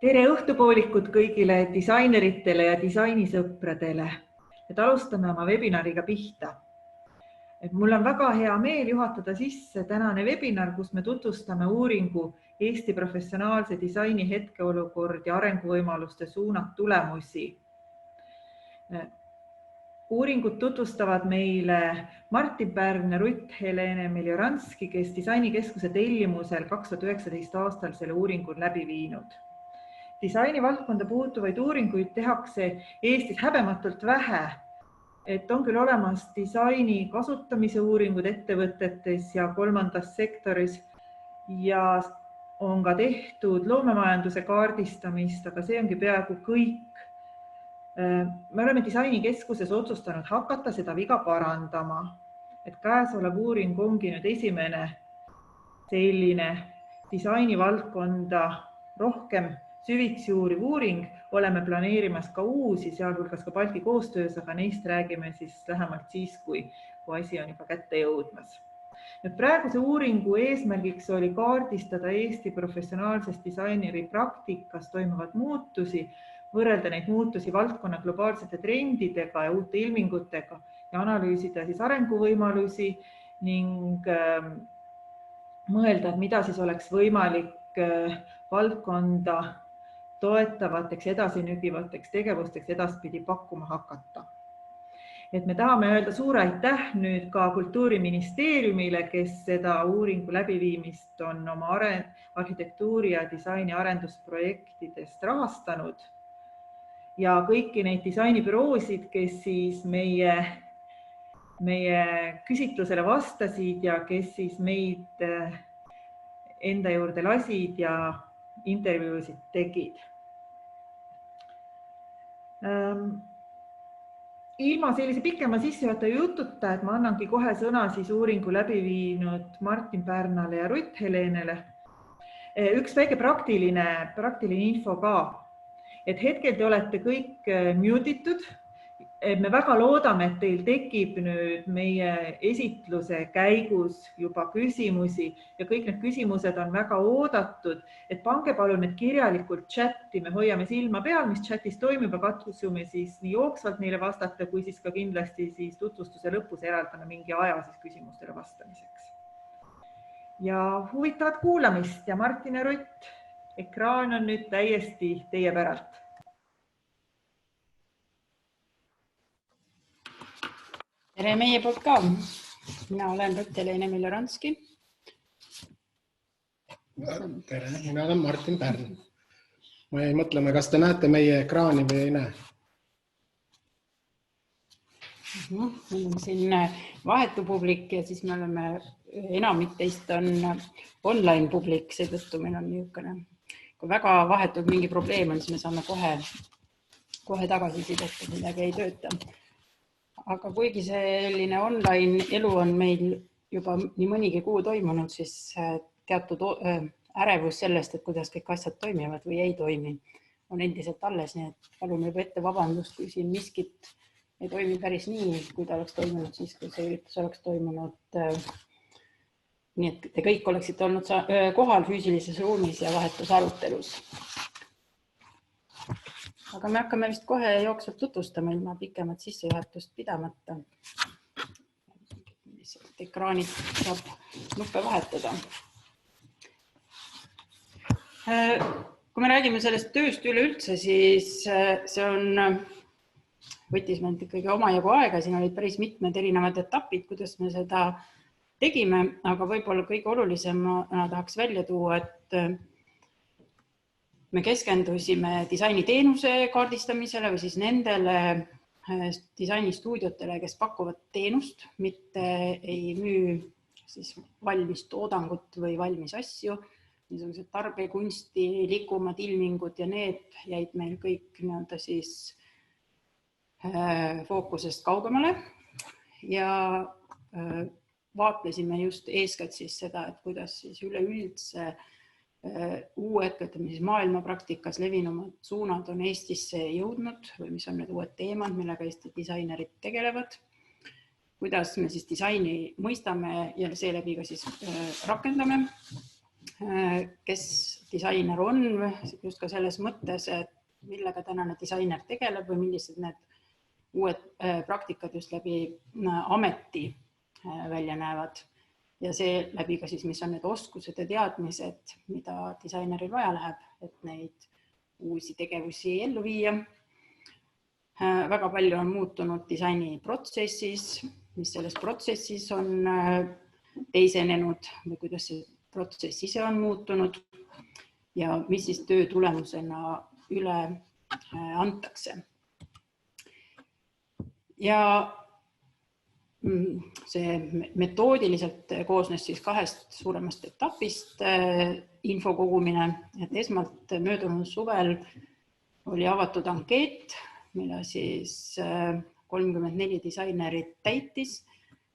Tere õhtupoolikut kõigile disaineritele ja disainisõpradele. Et alustame oma webinariga pihta. Mul on väga hea meel juhatada sisse tänane webinar, kus me tutvustame uuringu Eesti professionaalse disaini hetkeolukord ja arenguvõimaluste suunad tulemusi. Uuringut tutvustavad meile Martin Pärn ja Ruth-Helene Melioranski, kes disainikeskuse tellimusel 2019 aastal selle uuringu on läbi viinud. Disainivaldkonda puutuvaid uuringuid tehakse Eestis häbematult vähe, et on küll olemas disaini kasutamise uuringud ettevõtetes ja kolmandas sektoris ja on ka tehtud loomemajanduse kaardistamist, aga see ongi peaaegu kõik. Me oleme disainikeskuses otsustanud hakata seda viga parandama, et käesolev uuring ongi nüüd esimene selline disainivaldkonda rohkem süvitsi uuriv uuring. Oleme planeerimas ka uusi, sealhulgas ka Balti koostöös, aga neist räägime siis lähemalt siis, kui asi on juba kätte jõudmas. Praeguse uuringu eesmärgiks oli kaardistada Eesti professionaalses disaineri praktikas toimuvad muutusi, võrrelda neid muutusi valdkonna globaalsete trendidega ja uute ilmingutega ja analüüsida siis arenguvõimalusi ning mõelda, mida siis oleks võimalik valdkonda toetavateks edasinügivateks tegevusteks edaspidi pakkuma hakata. Me tahame öelda suure aitäh nüüd ka Kultuuriministeeriumile, kes seda uuringu läbiviimist on oma arhitektuuri ja disaini arendusprojektidest rahastanud ja kõiki neid disainibüroosid, kes siis meie küsitlusele vastasid ja kes siis meid enda juurde lasid ja intervjuusid tegid. Ilma sellise pikema sissejuhatava jututa, et ma annangi kohe sõna siis uuringu läbi viinud Martin Pärnale ja Ruth-Helenele. Üks väike praktiline info ka, et hetkel te olete kõik mutitud. Me väga loodame, et teil tekib nüüd meie esitluse käigus juba küsimusi ja kõik need küsimused on väga oodatud, et pange palun need kirjalikult chatti, me hoiame silma peal, mis chatis toimub ja katsume siis nii jooksvalt neile vastata, kui siis ka kindlasti siis tutvustuse lõpus eraldame mingi aja siis küsimustele vastamiseks. Ja huvitavat kuulamist ja Martin ja Rutt, ekraan on nüüd täiesti teie päralt. Tere meie poolt ka. Mina olen Ruth-Helene Melioranski. Tere, mina olen Martin Pärn. Ma jäin mõtlema, kas te näete meie ekraani või ei näe? Meil on siin vahetu publik ja siis me oleme, enamik teist on online publik, seetõttu meil on niisugune, kui väga vahetult mingi probleem on, siis me saame kohe tagasisidet, et midagi ei tööta. Aga kuigi selline online elu on meil juba nii mõnigi kuu toimunud, siis teatud ärevus sellest, et kuidas kõik asjad toimivad või ei toimi, on endiselt alles. Nii et palun juba ette vabandust, kui siin miskit ei toimi päris nii, kui ta oleks toimunud siis, kui see üritus oleks toimunud. Nii et te kõik oleksite olnud kohal füüsilises ruumis ja vahetus arutelus. Aga me hakkame vist kohe jooksvalt tutvustama ilma pikemat sissejuhatust pidamata. Ekraanid saab nuppe vahetada. Kui me räägime sellest tööst üleüldse, siis see võttis meil ikkagi omajagu aega. Siin olid päris mitmed erinevad etapid, kuidas me seda tegime, aga võib-olla kõige olulisemana tahaks välja tuua, et me keskendusime disainiteenuse kaardistamisele või siis nendele disainistuudiotele, kes pakuvad teenust, mitte ei müü siis valmis toodangut või valmis asju, niisugused tarbekunsti, likumad, ilmingud ja need jäid meil kõik siis fookusest kaugemale ja vaatlesime just eeskätt siis seda, et kuidas siis üleüldse uued maailmapraktikas levinumad suunad on Eestisse jõudnud või mis on need uued teemad, millega Eesti disainerid tegelevad, kuidas me siis disaini mõistame ja seeläbi ka siis rakendame kes disainer on, just ka selles mõttes, et millega tänane disainer tegeleb või millised need uued praktikad just läbi ameti välja näevad. Ja see läbi ka siis, mis on need oskused ja teadmised, mida disaineril vaja läheb, et neid uusi tegevusi ellu viia. Väga palju on muutunud disaini protsessis, mis selles protsessis on teisenenud või kuidas see protsess ise on muutunud ja mis siis töö tulemusena üle antakse. Ja see metoodiliselt koosnes siis 2 suuremast etapist info kogumine, et esmalt möödunud suvel oli avatud ankeet, mille siis 34 disainerit täitis,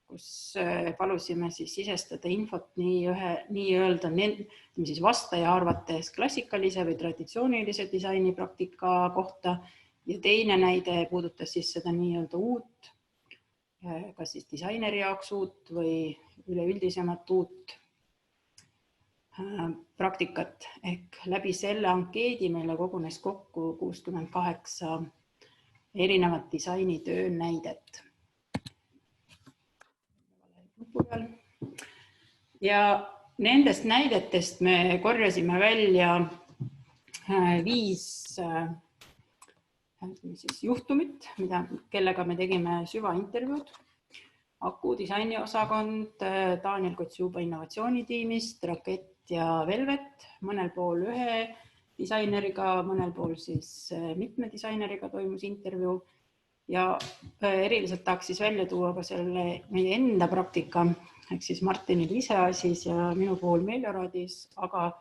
kus palusime siis sisestada infot nii-öelda siis vastaja arvates klassikalise või traditsioonilise disainipraktika kohta ja teine näide puudutas siis seda nii-öelda uut, kas siis disaineri jaoks uut või üleüldisemat uut praktikat. Ehk läbi selle ankeedi meile kogunes kokku 68 erinevat disainitöö näidet. Ja nendest näidetest me korjasime välja 5 juhtumit, kellega me tegime süvaintervjuud. Aku disainiosakond, Daniel Kotsiuba innovatsioonitiimist, Rakett ja Velvet, mõnel pool ühe disaineriga, mõnel pool siis mitme disaineriga toimus intervjuu ja eriliselt tahaks siis välja tuua ka selle meie enda praktika, ehk siis Martinil Iseasis ja minu pool Melioradis, aga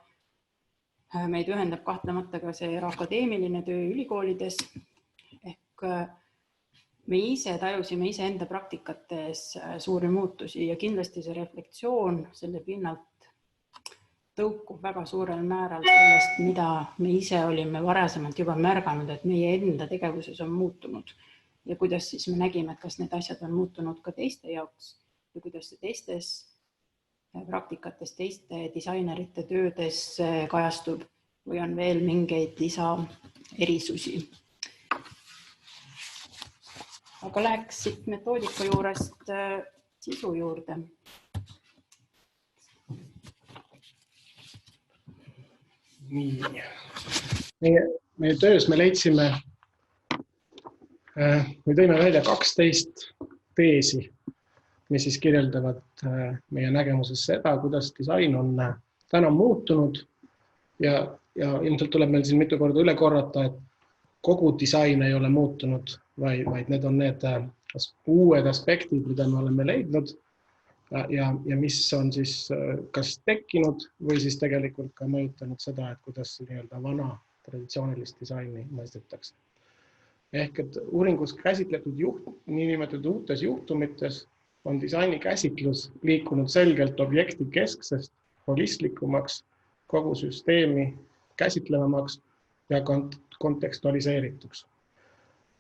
meid ühendab kahtlemata ka see akadeemiline töö ülikoolides. Ehk me ise tajusime iseenda praktikates suuri muutusi ja kindlasti see reflektsioon selle pinnalt tõukub väga suurel määral sellest, mida me ise olime varasemalt juba märganud, et meie enda tegevuses on muutunud ja kuidas siis me nägime, et kas need asjad on muutunud ka teiste jaoks ja kuidas see teistes praktikates, teiste disainerite töödes kajastub või on veel mingeid lisaerisusi. Aga läheks siit metoodika juurest sisu juurde. Nii. Meie töös me leidsime või tõime välja 12 teesi, mis siis kirjeldavad meie nägemuses seda, kuidas disain on täna muutunud ja ilmselt tuleb meil siin mitu korda üle korrata, et kogu disain ei ole muutunud, vaid need on need uued aspektid, mida me oleme leidnud ja mis on siis kas tekkinud või siis tegelikult ka mõjutanud seda, et kuidas nii-öelda vana traditsioonilist disaini mõistetakse. Ehk et uuringus käsitletud niinimetatud uutes juhtumites on disaini käsitlus liikunud selgelt objekti kesksest, holistlikumaks, kogu süsteemi käsitlevamaks ja kontekstualiseerituks.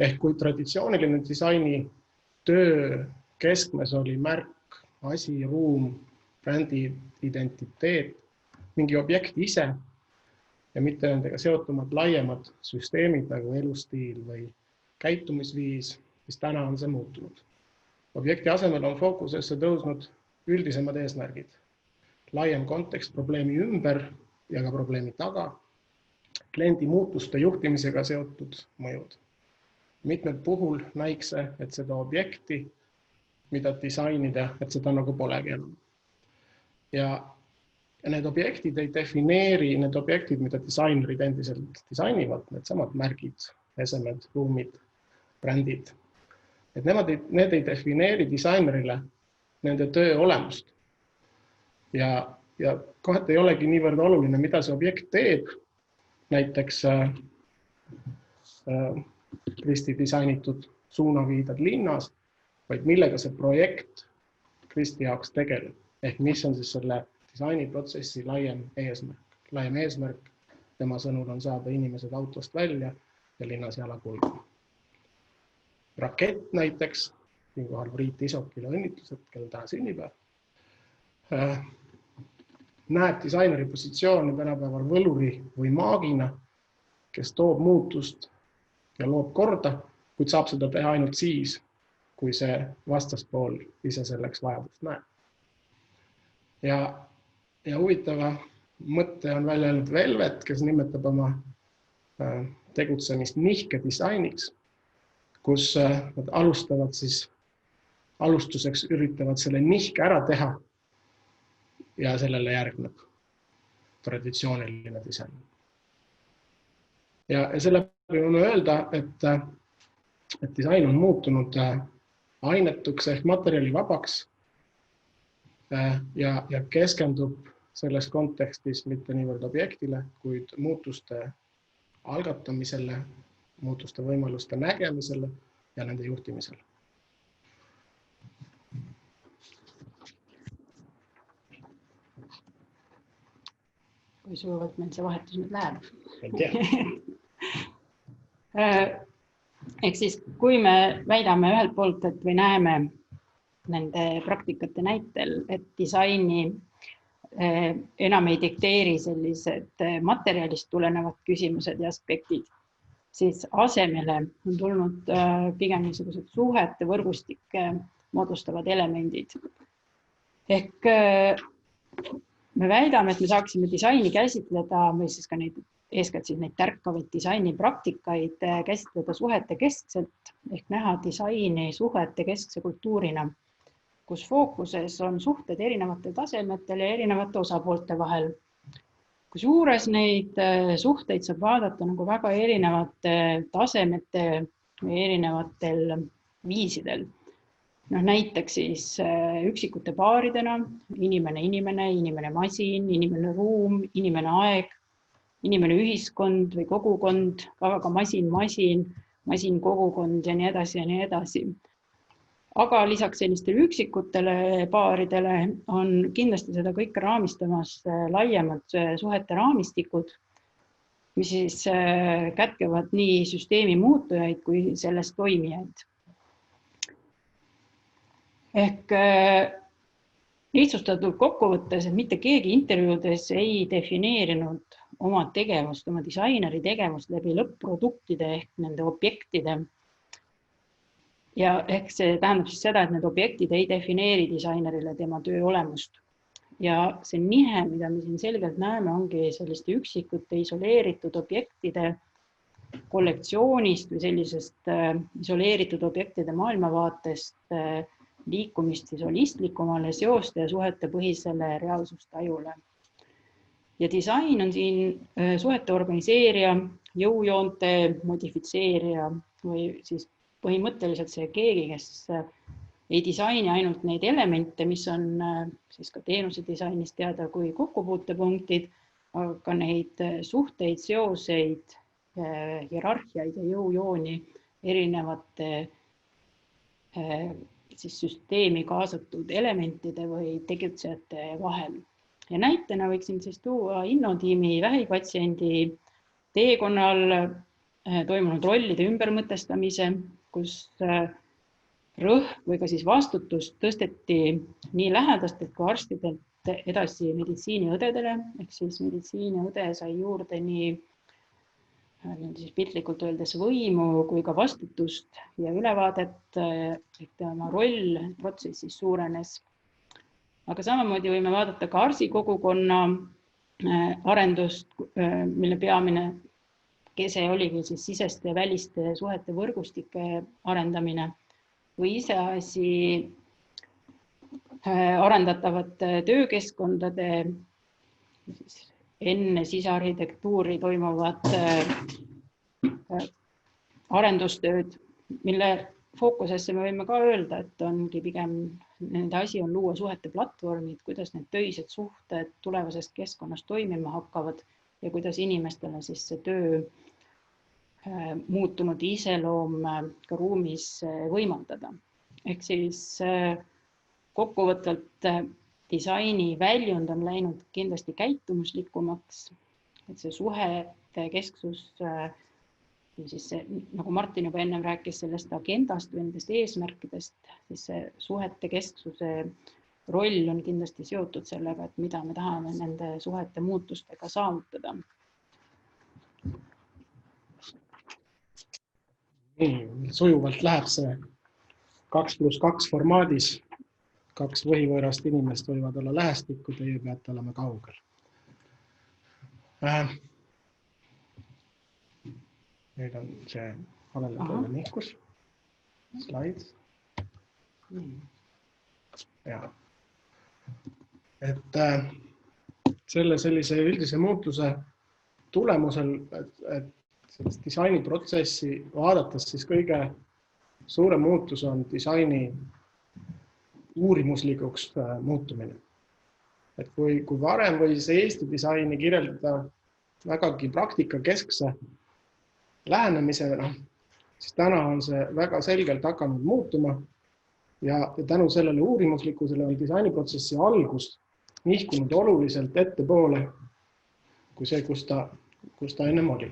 Ehk kui traditsiooniline disaini töö keskmes oli märk, asi, ruum, brändi identiteet, mingi objekt ise ja mitte nendega seotumad laiemad süsteemid nagu elustiil või käitumisviis, siis täna on see muutunud. Objekti asemel on fookusesse tõusnud üldisemad eesmärgid, laiem kontekst probleemi ümber ja ka probleemi taga, kliendi muutuste juhtimisega seotud mõjud. Mitmed puhul näikse, et seda objekti, mida disainida, et seda nagu polegi enam. Ja need objektid ei defineeri, need objektid, mida disainerid endiselt disainivad, need samad märgid, esemed, ruumid, brändid. Et need ei defineeri disainerile nende töö olemust. Ja kohati ei olegi niivõrd oluline, mida see objekt teeb. Näiteks Kristi disainitud suunaviidad linnas, vaid millega see projekt Kristi jaoks tegeleb. Ehk mis on siis selle disainiprotsessi laiem eesmärk. Laiem eesmärk tema sõnul on saada inimesed autost välja ja linnas jala kulgema. Rakett näiteks, siinkohal Priit Isokile õnnitlused, kellel täna sünnipäev. näeb disaineri positsiooni tänapäeval võluri või maagina, kes toob muutust ja loob korda, kuid saab seda teha ainult siis, kui see vastaspool ise selleks vajadust näeb. Ja huvitava mõtte on välja öelnud Velvet, kes nimetab oma tegutsemist nihkedisainiks, kus nad alustuseks üritavad selle nihke ära teha ja sellele järgneb traditsiooniline disain. Ja selle võime öelda, et disain on muutunud ainetuks ehk materjalivabaks ja keskendub selles kontekstis mitte niivõrd objektile, kuid muutuste algatamisele, muutuste võimaluste nägemisele ja nende juhtimisele. Kui sujuvalt meil see vahetus nüüd läheb. Ei tea. Ehk siis, kui me väidame ühelt poolt, et või näeme nende praktikate näitel, et disaini enam ei dikteeri sellised materjalist tulenevad küsimused ja aspektid, siis asemele on tulnud pigem niisugused suhete võrgustikke moodustavad elemendid. Ehk me väidame, et me saaksime disaini käsitleda või siis ka eeskätt neid tärkavaid disainipraktikaid käsitleda suhete keskselt ehk näha disaini suhete keskse kultuurina, kus fookuses on suhted erinevatel tasemetel ja erinevate osapoolte vahel. Kusjuures neid suhteid saab vaadata nagu väga erinevate tasemete või erinevatel viisidel. Näiteks siis üksikute paaridena, inimene, inimene masin, inimene ruum, inimene aeg, inimene ühiskond või kogukond, aga ka masin, kogukond ja nii edasi ja nii edasi. Aga lisaks sellistele üksikutele paaridele on kindlasti seda kõike raamistamas laiemad suhete raamistikud, mis siis kätkevad nii süsteemi muutujaid kui sellest toimijaid. Ehk lihtsustatult kokkuvõttes, et mitte keegi intervjuudes ei defineerinud oma tegevust, oma disaineri tegevust läbi lõpp-produktide ehk nende objektide. Ja ehk see tähendab siis seda, et need objektid ei defineeri disainerile tema töö olemust. Ja see nihe, mida me siin selgelt näeme, ongi selliste üksikute isoleeritud objektide kollektsioonist või sellisest isoleeritud objektide maailmavaatest liikumist siis holistlikumale seoste ja suhete põhisele reaalsustajule. Ja disain on siin suhete organiseerija, jõujoonte modifitseerija või siis põhimõtteliselt see keegi, kes ei disaini ainult neid elemente, mis on siis ka teenuse disainis teada kui kokkupuutepunktid, aga ka neid suhteid, seoseid, hierarhiaid ja jõujooni erinevate siis süsteemi kaasatud elementide või tegutsejate vahel. Ja näitena võiksin siis tuua Innotiimi vähipatsiendi teekonnal toimunud rollide ümbermõtestamise, kus rõhk või ka siis vastutus tõsteti nii lähedastelt kui arstidelt edasi meditsiiniõdedele, ehk siis meditsiiniõde sai juurde nii siis piltlikult öeldes võimu kui ka vastutust ja ülevaadet, et tema roll protsessis suurenes. Aga samamoodi võime vaadata ka arsikogukonna arendust, mille peamine kese oligi siis siseste ja väliste suhete võrgustike arendamine või iseasi arendatavate töökeskkondade enne sisearhitektuuri toimuvad arendustööd, mille fookusesse me võime ka öelda, et ongi pigem nende asi on luua suhete platvormid, kuidas need töised suhted tulevasest keskkonnast toimima hakkavad ja kuidas inimestele siis see töö muutunud iseloom ka ruumis võimaldada. Ehk siis kokkuvõtvalt disaini väljund on läinud kindlasti käitumuslikumaks, et see suhete kesksus, siis see, nagu Martin juba ennem rääkis sellest agendast või nendest eesmärkidest, siis see suhete kesksuse roll on kindlasti seotud sellega, et mida me tahame nende suhete muutustega saavutada. Sujuvalt läheb see 2+2 formaadis. 2 võhivõõrast inimest võivad olla lähestikku, teie peate olema kaugel. Nüüd on see valele poole nihkus. Slides. Ja. Et sellise üldise muutuse tulemusel, et sellest disainiprotsessi vaadates, siis kõige suurem muutus on disaini uurimuslikuks muutumine. Et kui varem võis Eesti disaini kirjeldada vägagi praktikakeskse lähenemisena, siis täna on see väga selgelt hakanud muutuma ja tänu sellele uurimuslikkusele on disainiprotsessi algus nihkunud oluliselt ettepoole kui see, kus ta ennem oli.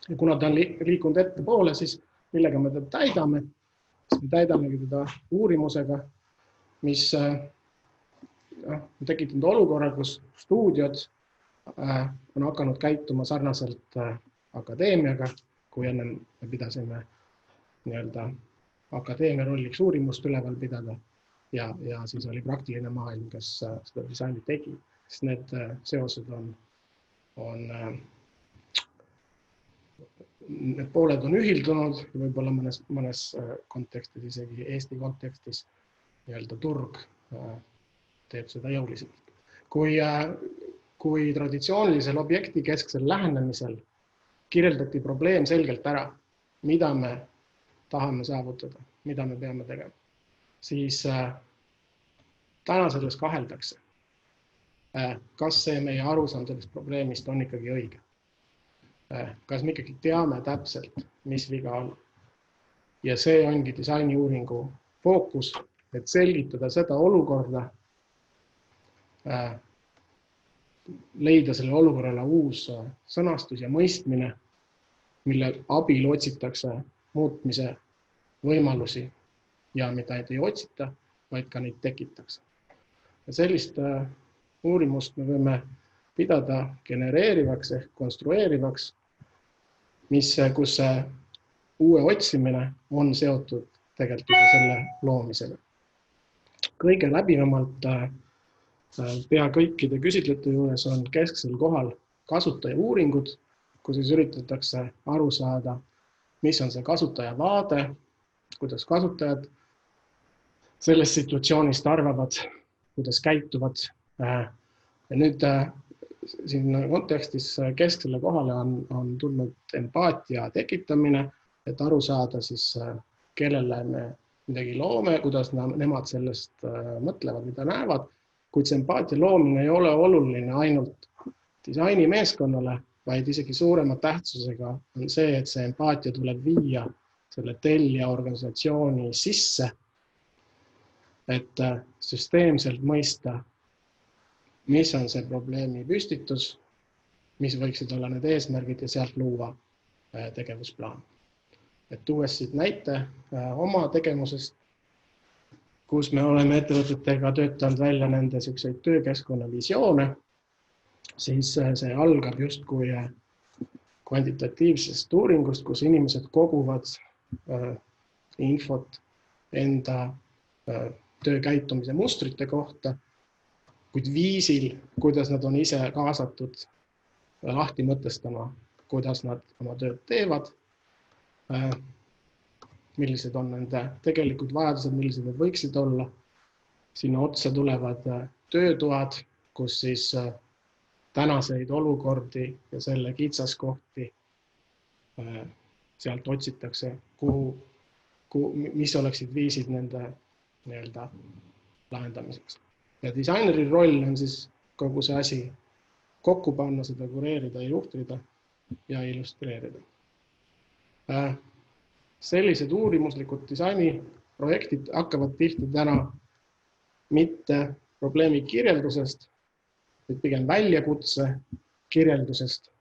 Ja kuna ta on liikunud ettepoole, siis millega me teda täidame? Me täidamegi teda uurimusega, mis on tekitanud olukorra, kus stuudiod on hakanud käituma sarnaselt akadeemiaga, kui ennem me pidasime nii-öelda akadeemia rolliks uurimust üleval pidada ja siis oli praktiline maailm, kes seda disaini tegi. Sest need seosed need pooled on ühildunud ja võib-olla mõnes kontekstis, isegi Eesti kontekstis, nii-öelda turg teeb seda jõuliselt. Kui traditsioonilisel objekti kesksel lähenemisel kirjeldati probleem selgelt ära, mida me tahame saavutada, mida me peame tegema, siis täna selles kaheldakse. Kas see meie arusaam sellest probleemist on ikkagi õige? Kas me ikkagi teame täpselt, mis viga on? Ja see ongi disainiuuringu fookus, et selgitada seda olukorda, leida selle olukorrale uus sõnastus ja mõistmine, mille abil otsitakse muutmise võimalusi ja mida ei otsita, vaid ka neid tekitakse. Ja sellist uurimust me võime pidada genereerivaks ehk konstrueerivaks, kus see uue otsimine on seotud tegelikult selle loomisega. Kõige läbivamalt pea kõikide küsitlete juures on kesksel kohal kasutaja uuringud, kus siis üritatakse aru saada, mis on see kasutaja vaade, kuidas kasutajad sellest situatsioonist arvavad, kuidas käituvad. Ja nüüd siin kontekstis kesksele kohale on tulnud empaatia tekitamine, et aru saada siis, kellele me midagi loome, kuidas nemad sellest mõtlevad, mida näevad. Kuid see empaatia loomine ei ole oluline ainult disainimeeskonnale, vaid isegi suurema tähtsusega on see, et see empaatia tuleb viia selle tellija organisatsiooni sisse, et süsteemselt mõista, mis on see probleemi püstitus, mis võiksid olla need eesmärgid ja sealt luua tegevusplaan. Et tuues siit näite oma tegevusest, kus me oleme ettevõtetega töötanud välja nende töökeskkonna visioone, siis see algab justkui kvantitatiivsest uuringust, kus inimesed koguvad infot enda töökäitumise mustrite kohta, kuid viisil, kuidas nad on ise kaasatud lahti mõtestama, kuidas nad oma tööd teevad, millised on nende tegelikud vajadused, millised need võiksid olla. Sinna otsa tulevad töötoad, kus siis tänaseid olukordi ja selle kitsaskohti sealt otsitakse, mis oleksid viisid nende nii-öelda lahendamiseks. Ja disaineri roll on siis kogu see asi kokku panna, seda kureerida ja juhtida ja illustreerida. Sellised uurimuslikud disainiprojektid hakkavad tihti täna mitte probleemi kirjeldusest, vaid pigem väljakutse kirjeldusest.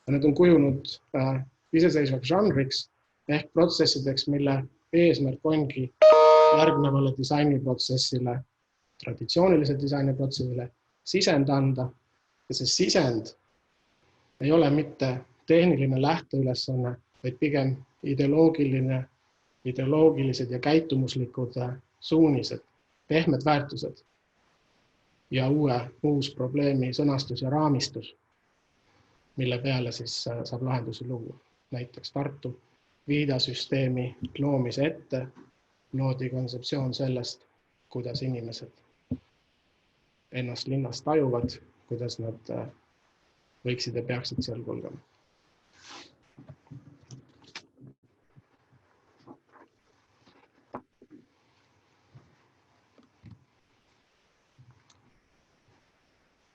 Ja need on kujunud iseseisvaks žanriks ehk protsessideks, mille eesmärk ongi järgnevale disainiprotsessile traditsioonilise disainiprotsessile sisend anda ja see sisend ei ole mitte tehniline lähteülesanne, vaid pigem ideoloogilised ja käitumuslikud suunised, pehmed väärtused ja uus probleemi sõnastus ja raamistus, mille peale siis saab lahendusi luua. Näiteks Tartu viidasüsteemi loomise ette loodi kontseptsioon sellest, kuidas inimesed ennast linnas tajuvad, kuidas nad võiksid ja peaksid seal kulgema.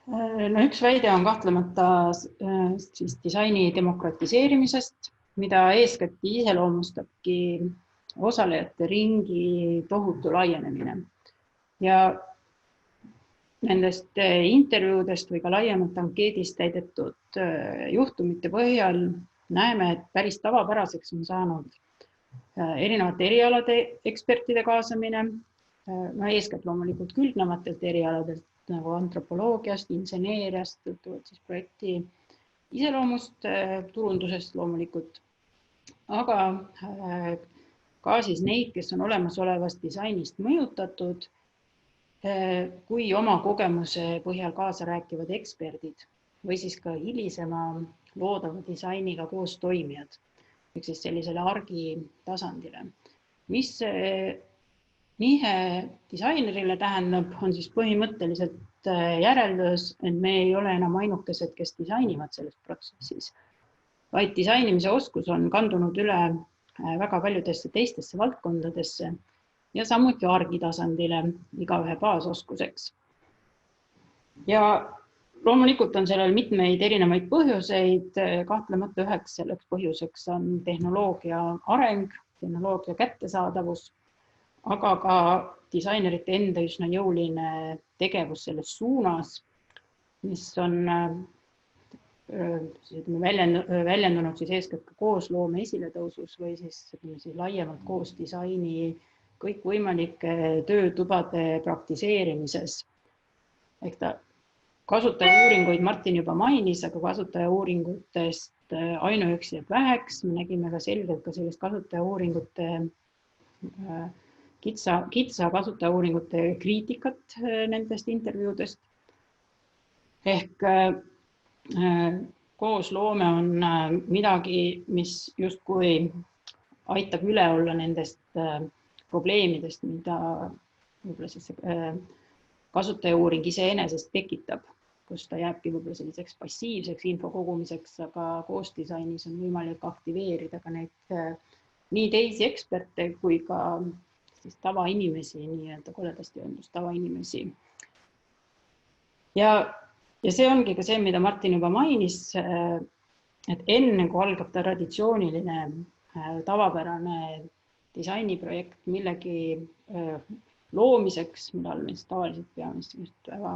No üks väide on kahtlemata siis disaini demokratiseerimisest, mida eeskätt iseloomustabki osalejate ringi tohutu laienemine. Ja nendest intervjuudest või ka laiemalt ankeedist täidetud juhtumite põhjal näeme, et päris tavapäraseks on saanud erinevate erialade ekspertide kaasamine, eeskätt loomulikult külgnevatelt erialadelt, nagu antropoloogiast, inseneeriast, siis projekti iseloomust, turundusest loomulikult, aga ka siis neid, kes on olemasolevast disainist mõjutatud, kui oma kogemuse põhjal kaasa rääkivad eksperdid või siis ka hilisema loodava disainiga koos toimijad, ehk siis sellisele argi tasandile. Mis nihe disainerile tähendab, on siis põhimõtteliselt järeldus, et me ei ole enam ainukesed, kes disainivad selles protsessis, vaid disainimise oskus on kandunud üle väga paljudesse teistesse valdkondadesse ja samuti argitasandile igaühe baasoskuseks. Ja loomulikult on sellel mitmeid erinevaid põhjuseid, kahtlemata üheks selleks põhjuseks on tehnoloogia areng, tehnoloogia kättesaadavus, aga ka disainerite enda üsna jõuline tegevus selles suunas, mis on väljendunud siis eeskätt ka koosloome esiletõusus või siis laiemalt koos disaini kõikvõimalike töötubade praktiseerimises. Ehk ta kasutajauuringuid Martin juba mainis, aga kasutajauuringutest ainuüksi jääb väheks. Me nägime ka selgelt ka sellist kasutajauuringute kitsa kasutajauuringute kriitikat nendest intervjuudest. Ehk koosloome on midagi, mis justkui aitab üle olla nendest probleemidest, mida võib-olla siis kasutajauuring iseenesest tekitab, kus ta jääbki võib-olla selliseks passiivseks info kogumiseks, aga koosdisainis on võimalik aktiveerida ka neid nii teisi eksperte kui ka siis tavainimesi, nii-öelda koledasti öeldust tavainimesi. Ja see ongi ka see, mida Martin juba mainis, et enne kui algab traditsiooniline tavapärane disainiprojekt millegi loomiseks, mida me tavaliselt peame väga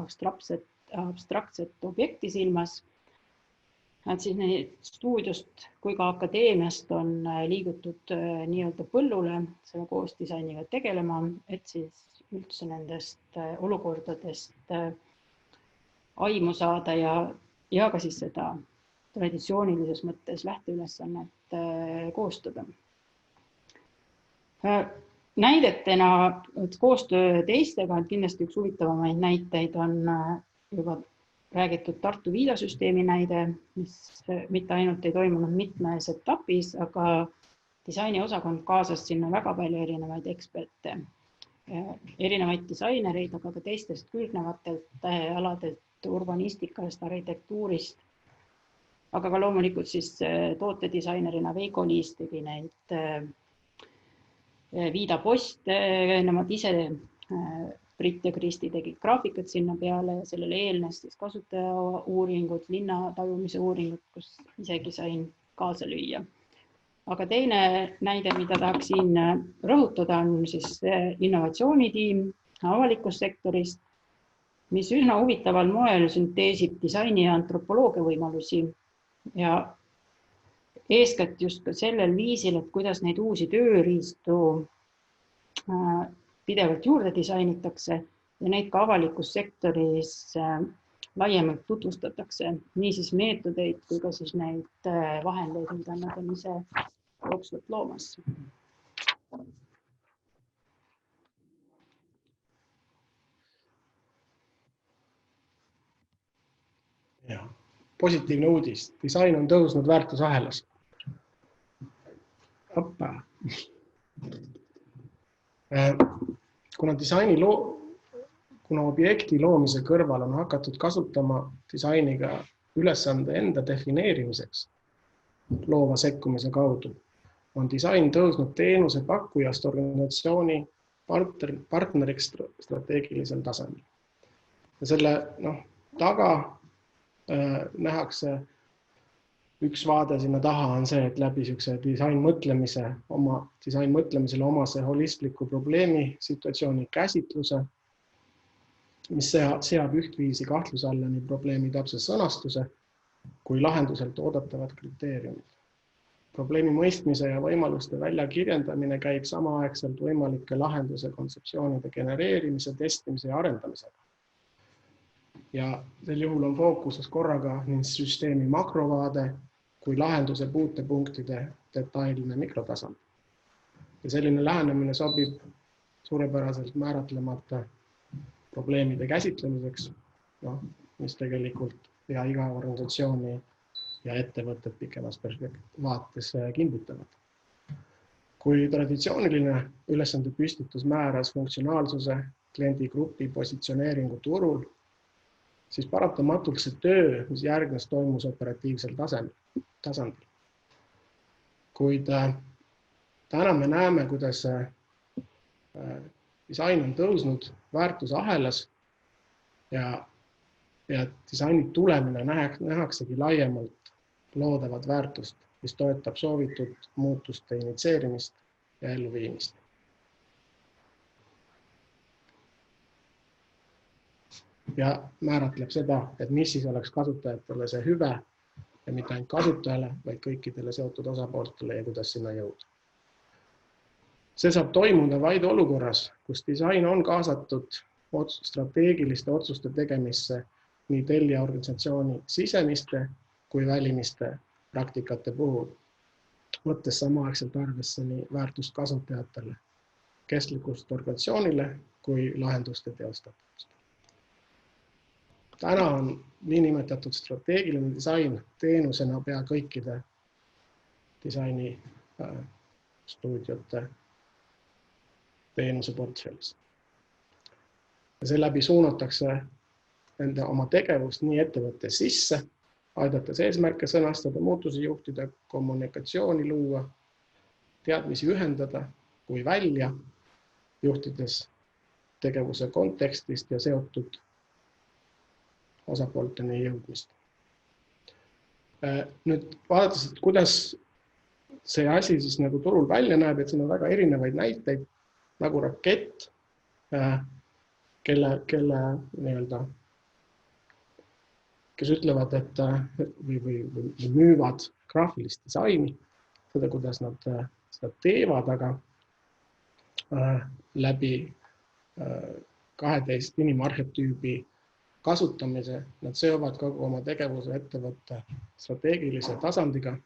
abstraktset objekti silmas, et siis nii stuudiost kui ka akadeemiast on liigutud nii-öelda põllule selle koosdisainiga tegelema, et siis üldse nendest olukordadest aimu saada ja ka siis seda traditsioonilises mõttes lähteülesannet koostada. Näidetena koostöö teistega, kindlasti üks huvitavamaid näiteid on juba räägitud Tartu viidasüsteemi näide, mis mitte ainult ei toimunud mitmes etapis, aga disainiosakond kaasas sinna väga palju erinevaid eksperte, erinevaid disainereid, aga ka teistest külgnevatelt aladelt, urbanistikast, arhitektuurist, aga ka loomulikult siis tootedisainerina Veiko Liis tegi neid viidaposte, nemad ise Brit ja Kristi tegid graafikat sinna peale ja sellele eelnes siis kasutajauuringud, linnatajumise uuringud, kus isegi sain kaasa lüüa. Aga teine näide, mida tahaksin rõhutada, on siis innovatsioonitiim avalikust sektorist, mis üsna huvitaval moel sünteesib disaini ja antropoloogia võimalusi ja eeskätt just ka sellel viisil, et kuidas neid uusi tööriistu pidevalt juurde disainitakse ja neid ka avalikus sektoris laiemalt tutvustatakse, nii siis meetodeid kui ka siis neid vahendeid, mida nad on ise jooksvalt loomas. Ja, positiivne uudis. Disain on tõusnud väärtusahelas. Hoppa. Kuna objekti loomise kõrval on hakatud kasutama disainiga ülesande enda defineerimiseks loova sekkumise kaudu, on disain tõusnud teenuse pakkujast organisatsiooni partneriks strateegilisel tasemel. Ja selle taga nähakse üks vaade sinna taha on see, et läbi disainmõtlemisele omase holistliku probleemi situatsiooni käsitluse, mis seab ühtviisi kahtluse alla nii probleemi täpse sõnastuse kui lahenduselt oodatavad kriteeriumid. Probleemi mõistmise ja võimaluste väljakirjendamine käib samaaegselt võimalike lahenduse kontseptsioonide genereerimise, testimise ja arendamisega. Ja sel juhul on fookuses korraga nii süsteemi makrovaade kui lahenduse puutepunktide detailne mikrotasand. Ja selline lähenemine sobib suurepäraselt määratlemata probleemide käsitlemiseks, mis tegelikult ja iga organisatsiooni ja ettevõtted pikemas vaates kimbutavad. Kui traditsiooniline ülesande püstitus määras funktsionaalsuse kliendigrupi positsioneeringu turul, siis paratamatult see töö, mis järgnes, toimus operatiivsel tasandil. Kuid täna me näeme, kuidas disain on tõusnud väärtusahelas ja disaini tulemine nähaksegi laiemalt loodavat väärtust, mis toetab soovitud muutuste initseerimist ja elluviimist. Ja määratleb seda, et mis siis oleks kasutajatele see hüve ja mitte ainult kasutajale, vaid kõikidele seotud osapooltele ja kuidas sinna jõuda. See saab toimuda vaid olukorras, kus disain on kaasatud strateegiliste otsuste tegemisse nii tellija organisatsiooni sisemiste kui välimiste praktikate puhul, võttes samaaegselt arvesse nii väärtust kasutajatele, kestlikkust organisatsioonile kui lahenduste teostatavust. Täna on niinimetatud strateegiline disain teenusena pea kõikide disaini stuudiote teenuse portfellis. Ja seeläbi suunatakse enda oma tegevust nii ettevõtte sisse, aidates eesmärke sõnastada, muutusi juhtida, kommunikatsiooni luua, teadmisi ühendada kui välja, juhtides tegevuse kontekstist ja seotud osapoolteni jõudmist. Nüüd vaadates, et kuidas see asi siis nagu turul välja näeb, et siin on väga erinevaid näiteid, nagu Rakett, kes ütlevad, et või müüvad graafilist disaini, seda, kuidas nad seda teevad, aga läbi 12 inimarhetüübi kasutamise nad seovad kogu oma tegevuse ettevõtte strateegilise tasandiga,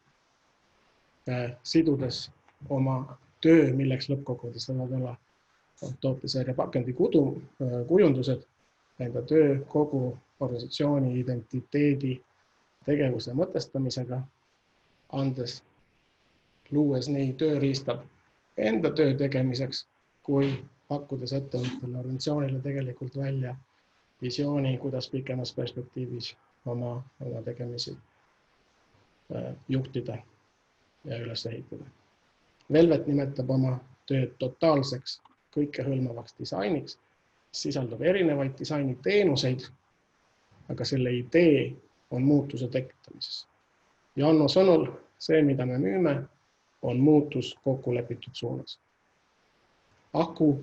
sidudes oma töö, milleks lõppkokkuvõttes võivad olla tooteseeria pakendi kujundused, enda töö kogu organisatsiooni identiteedi tegevuse mõtestamisega, luues nii tööriistad enda töö tegemiseks, kui pakkudes ettevõttele organisatsioonile tegelikult välja visiooni, kuidas pikemas perspektiivis oma tegemisi juhtida ja üles ehitada. Velvet nimetab oma tööd totaalseks kõikehõlmavaks disainiks, sisaldab erinevaid disainiteenuseid, aga selle idee on muutuse tekitamises. Janno sõnul see, mida me müüme, on muutus kokkulepitud suunas. Aku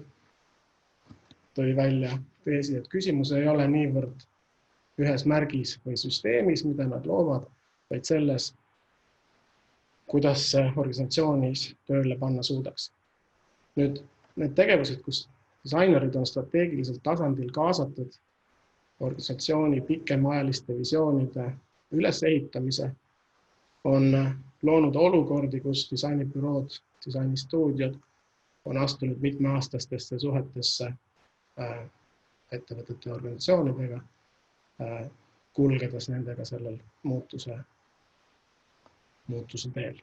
tõi välja teesi, et küsimus ei ole niivõrd ühes märgis või süsteemis, mida nad loovad, vaid selles, kuidas see organisatsioonis tööle panna suudaks. Nüüd, need tegevused, kus disainerid on strateegilisel tasandil kaasatud organisatsiooni pikemaajaliste visioonide ülesehitamise, on loonud olukordi, kus disainibürood, disainistuudiod on astunud mitmeaastastesse suhetesse ettevõtete ja organisatsioonidega, kulgedes nendega sellel muutuse teel.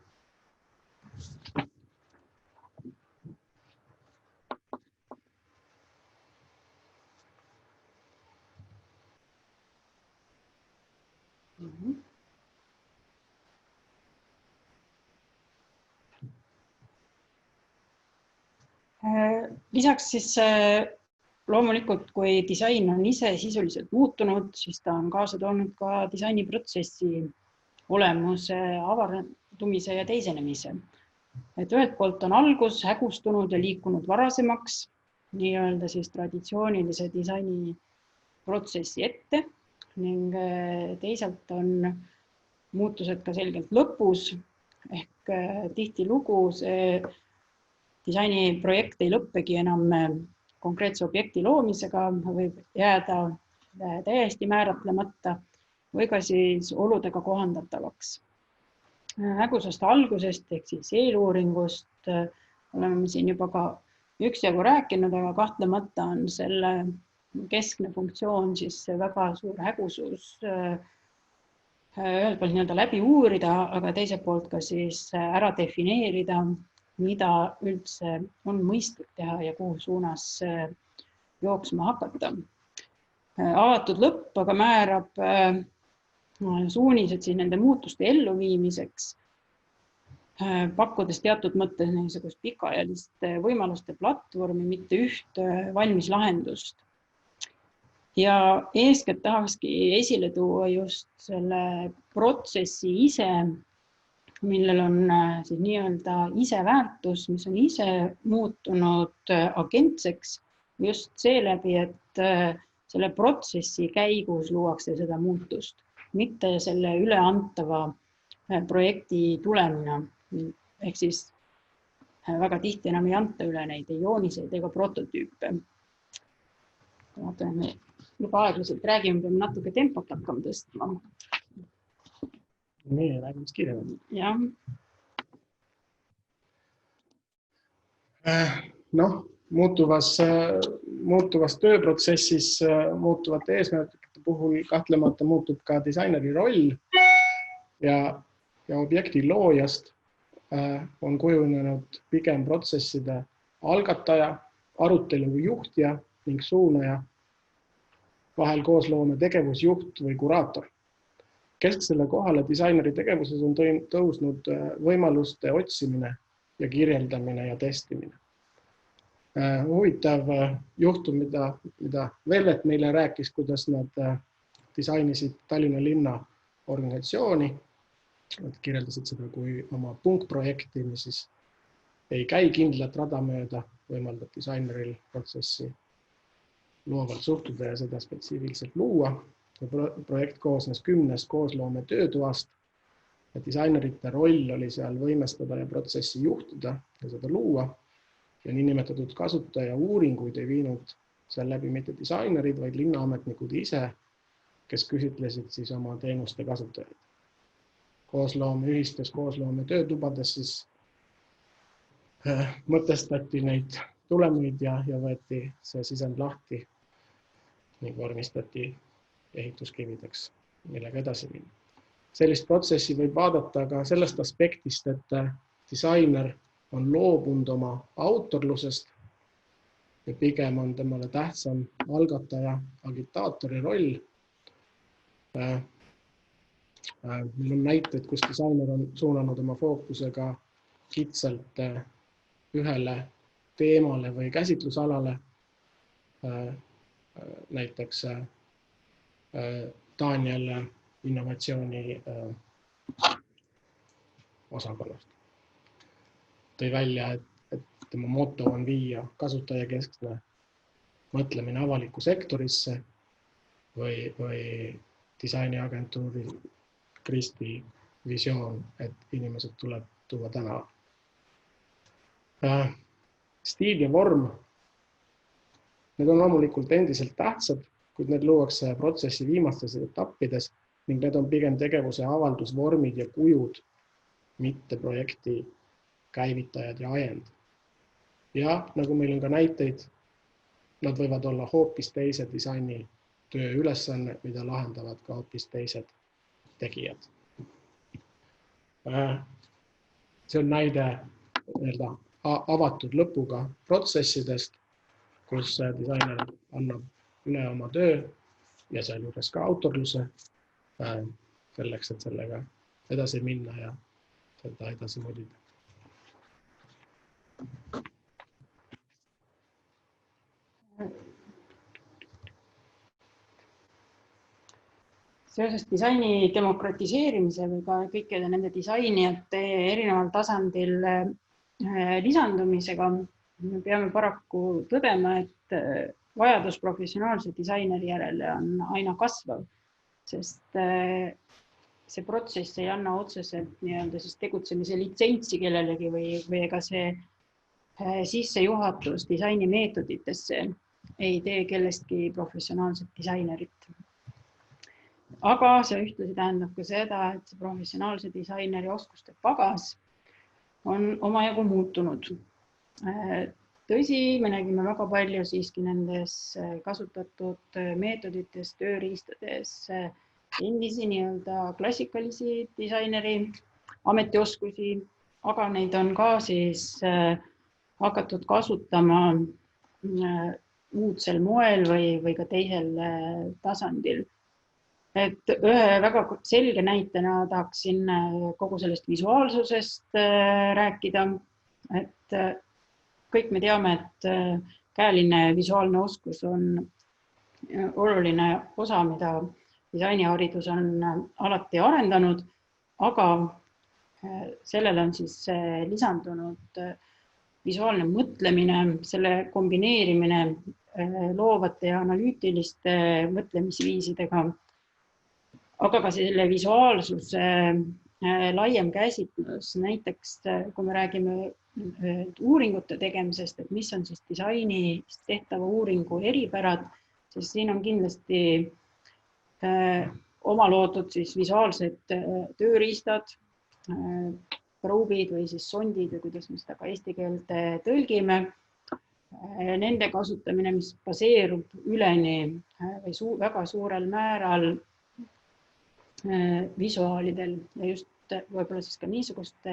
Lisaks siis loomulikult, kui disain on ise sisuliselt muutunud, siis ta on kaasa toonud ka disainiprotsessi olemuse avardumise ja teisenemise. Et ühelt poolt on algus hägustunud ja liikunud varasemaks, nii-öelda siis traditsioonilise disainiprotsessi ette ning teisalt on muutused ka selgelt lõpus ehk tihtilugu see disainiprojekt ei lõppegi enam konkreetse objekti loomisega, võib jääda täiesti määratlemata või ka siis oludega kohandatavaks. Hägusast algusest ehk siis eeluuringust oleme siin juba ka üksjagu rääkinud, aga kahtlemata on selle keskne funktsioon siis väga suur hägusus ühelt poolt nii-öelda läbi uurida, aga teiselt poolt ka siis ära defineerida, mida üldse on mõistlik teha ja kuhu suunas jooksma hakata. Avatud lõpp aga määrab suunised siis nende muutuste elluviimiseks, pakkudes teatud mõttes niisugust pikaajalist võimaluste platvormi, mitte üht valmis lahendust. Ja eeskätt tahakski esile tuua just selle protsessi ise, millel on siis nii-öelda iseväärtus, mis on ise muutunud agentseks just seeläbi, et selle protsessi käigus luuakse seda muutust, mitte selle üleantava projekti tulemina. Ehk siis väga tihti enam ei anta üle neid jooniseid ega prototüüpe. Me juba aeglaselt räägime, peame natuke tempot hakkama tõstma. Nii, räägime kiiremini. Jah. Muutuvas tööprotsessis muutuvate eesmärkide puhul kahtlemata muutub ka disaineri roll ja objekti loojast on kujunenud pigem protsesside algataja, arutelu juhtija ning suunaja, vahel koosloome tegevusjuht või kuraator. Kesksele kohale disaineri tegevuses on tõusnud võimaluste otsimine ja kirjeldamine ja testimine. Huvitav juhtum, mida Velvet meile rääkis, kuidas nad disainisid Tallinna linna organisatsiooni. Nad kirjeldasid seda kui oma punkprojekti, mis siis ei käi kindlat rada mööda, võimaldab disaineril protsessi loovalt suhtuda ja seda spetsiifiliselt luua. Projekt koosnes 10 koosloome töötoast ja disainerite roll oli seal võimestada ja protsessi juhtida ja seda luua. Ja niinimetatud kasutaja uuringuid ei viinud seal läbi mitte disainerid, vaid linnaametnikud ise, kes küsitlesid siis oma teenuste kasutajaid. Ühistes koosloome töötubades siis mõtestati neid tulemuid ja võeti see sisend lahti ning vormistati ehituskivideks, millega edasi minna. Sellist protsessi võib vaadata ka sellest aspektist, et disainer on loobunud oma autorlusest ja pigem on temale tähtsam algataja, agitaatori roll. Meil on näiteid, kus disainer on suunanud oma fookusega kitsalt ühele teemale või käsitlusalale, näiteks Daniel innovatsiooni osakonnast. Tõi välja, et tema moto on viia kasutajakeskne mõtlemine avalikku sektorisse või disainiagentuuri Kristi visioon, et inimesed tuleb tuua tänava. Stiil ja vorm Need on loomulikult endiselt tähtsad, kuid need luuakse protsessi viimastes etappides ning need on pigem tegevuse avaldusvormid ja kujud, mitte projekti käivitajad ja ajend. Ja nagu meil on ka näiteid, nad võivad olla hoopis teise disaini töö ülesanne, mida lahendavad ka hoopis teised tegijad. See on näide avatud lõpuga protsessidest, kus disainer annab üle oma töö ja sealjuures ka autorluse selleks, et sellega edasi minna ja seda edasi modida. Seoses disaini demokratiseerimise või ka kõikide nende disainijate erineval tasandil lisandumisega me peame paraku tõdema, et vajadus professionaalse disaineri järele on aina kasvav, sest see protsess ei anna otseselt siis tegutsemise litsentsi kellelegi või ega see sissejuhatus disainimeetoditesse ei tee kellestki professionaalset disainerit. Aga see ühtlasi tähendab ka seda, et see professionaalse disaineri oskuste pagas on omajagu muutunud. Tõsi, me nägime väga palju siiski nendes kasutatud meetodites, tööriistades endisi klassikalisi disaineri ametioskusi, aga neid on ka siis hakatud kasutama uudsel moel või ka teisel tasandil. Et ühe väga selge näitena tahaksin kogu sellest visuaalsusest rääkida, et kõik me teame, et käeline visuaalne oskus on oluline osa, mida disainiharidus on alati arendanud, aga sellele on siis lisandunud visuaalne mõtlemine, selle kombineerimine loovate ja analüütiliste mõtlemisviisidega, aga ka selle visuaalsuse laiem käsitlus, näiteks kui me räägime uuringute tegemisest, et mis on siis disainis tehtava uuringu eripärad, siis siin on kindlasti oma loodud siis visuaalsed tööriistad, proobid või siis sondid või kuidas me seda ka eesti keelde tõlgime. Nende kasutamine, mis baseerub üleni või väga suurel määral visuaalidel ja just võib-olla siis ka niisuguste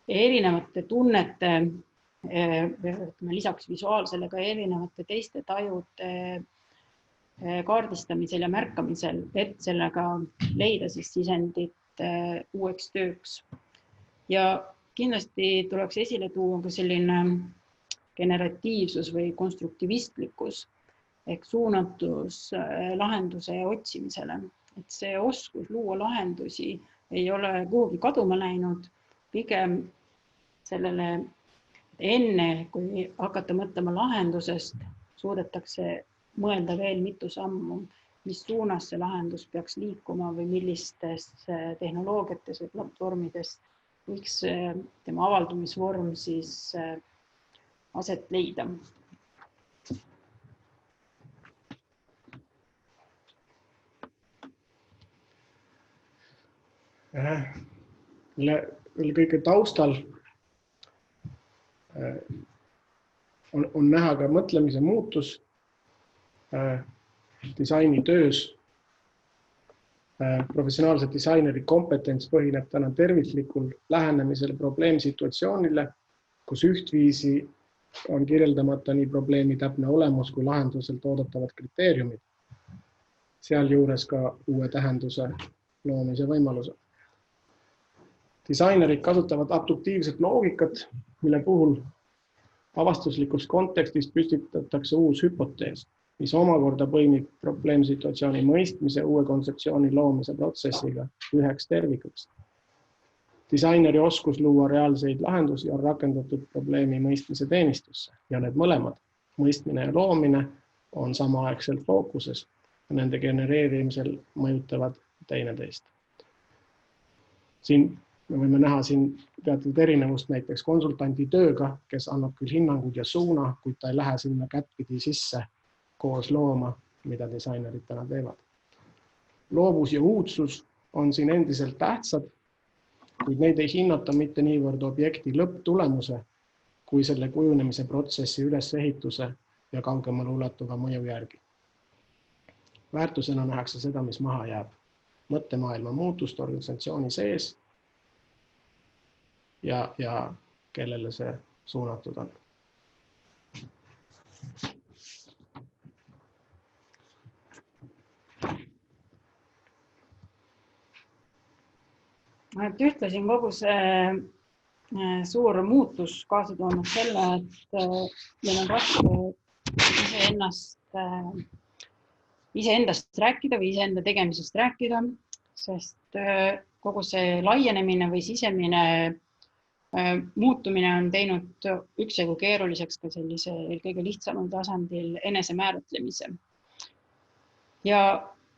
erinevate tunnete, lisaks visuaalsele ka erinevate teiste tajude kaardistamisel ja märkamisel, et sellega leida siis sisendit uueks tööks. Ja kindlasti tuleks esile tuua ka selline generatiivsus või konstruktivistlikkus ehk suunatus lahenduse otsimisele. Et see oskus luua lahendusi ei ole kuhugi kaduma läinud, pigem sellele enne, kui hakata mõtlema lahendusest, suudetakse mõelda veel mitu sammu, mis suunas see lahendus peaks liikuma või millistes tehnoloogiates või platvormides võiks tema avaldumisvorm siis aset leida. Kõige taustal on näha ka mõtlemise muutus disainitöös. Professionaalse disaineri kompetents põhineb täna terviklikul lähenemisel probleemsituatsioonile, kus ühtviisi on kirjeldamata nii probleemi täpne olemus kui lahenduselt oodatavad kriteeriumid, sealjuures ka uue tähenduse loomise võimalused. Disainerid kasutavad abduktiivset loogikat, mille puhul avastuslikus kontekstis püstitatakse uus hüpotees, mis omakorda põimib probleemsituatsiooni mõistmise uue kontseptsiooni loomise protsessiga üheks tervikuks. Disaineri oskus luua reaalseid lahendusi on rakendatud probleemi mõistmise teenistusse ja need mõlemad, mõistmine ja loomine, on samaaegselt fookuses ja nende genereerimisel mõjutavad teineteist. Siin me võime näha siin teatud erinevust näiteks konsultandi tööga, kes annab küll hinnangud ja suuna, kuid ta ei lähe sinna kättpidi sisse koos looma, mida disainerid täna teevad. Loovus ja uudsus on siin endiselt tähtsad, kuid neid ei hinnata mitte niivõrd objekti lõpptulemuse, kui selle kujunemise protsessi ülesehituse ja kaugemale ulatuva mõju järgi. Väärtusena nähakse seda, mis maha jääb, mõttemaailma muutust organisatsiooni sees ja kellele see suunatud on. Et ühtlasi on kogu see suur muutus kaasa toonud selle, et meil on raske iseendast rääkida või iseenda tegemisest rääkida, sest kogu see laienemine või sisemine muutumine on teinud üksjagu keeruliseks ka sellise kõige lihtsamal tasandil enesemääratlemise. Ja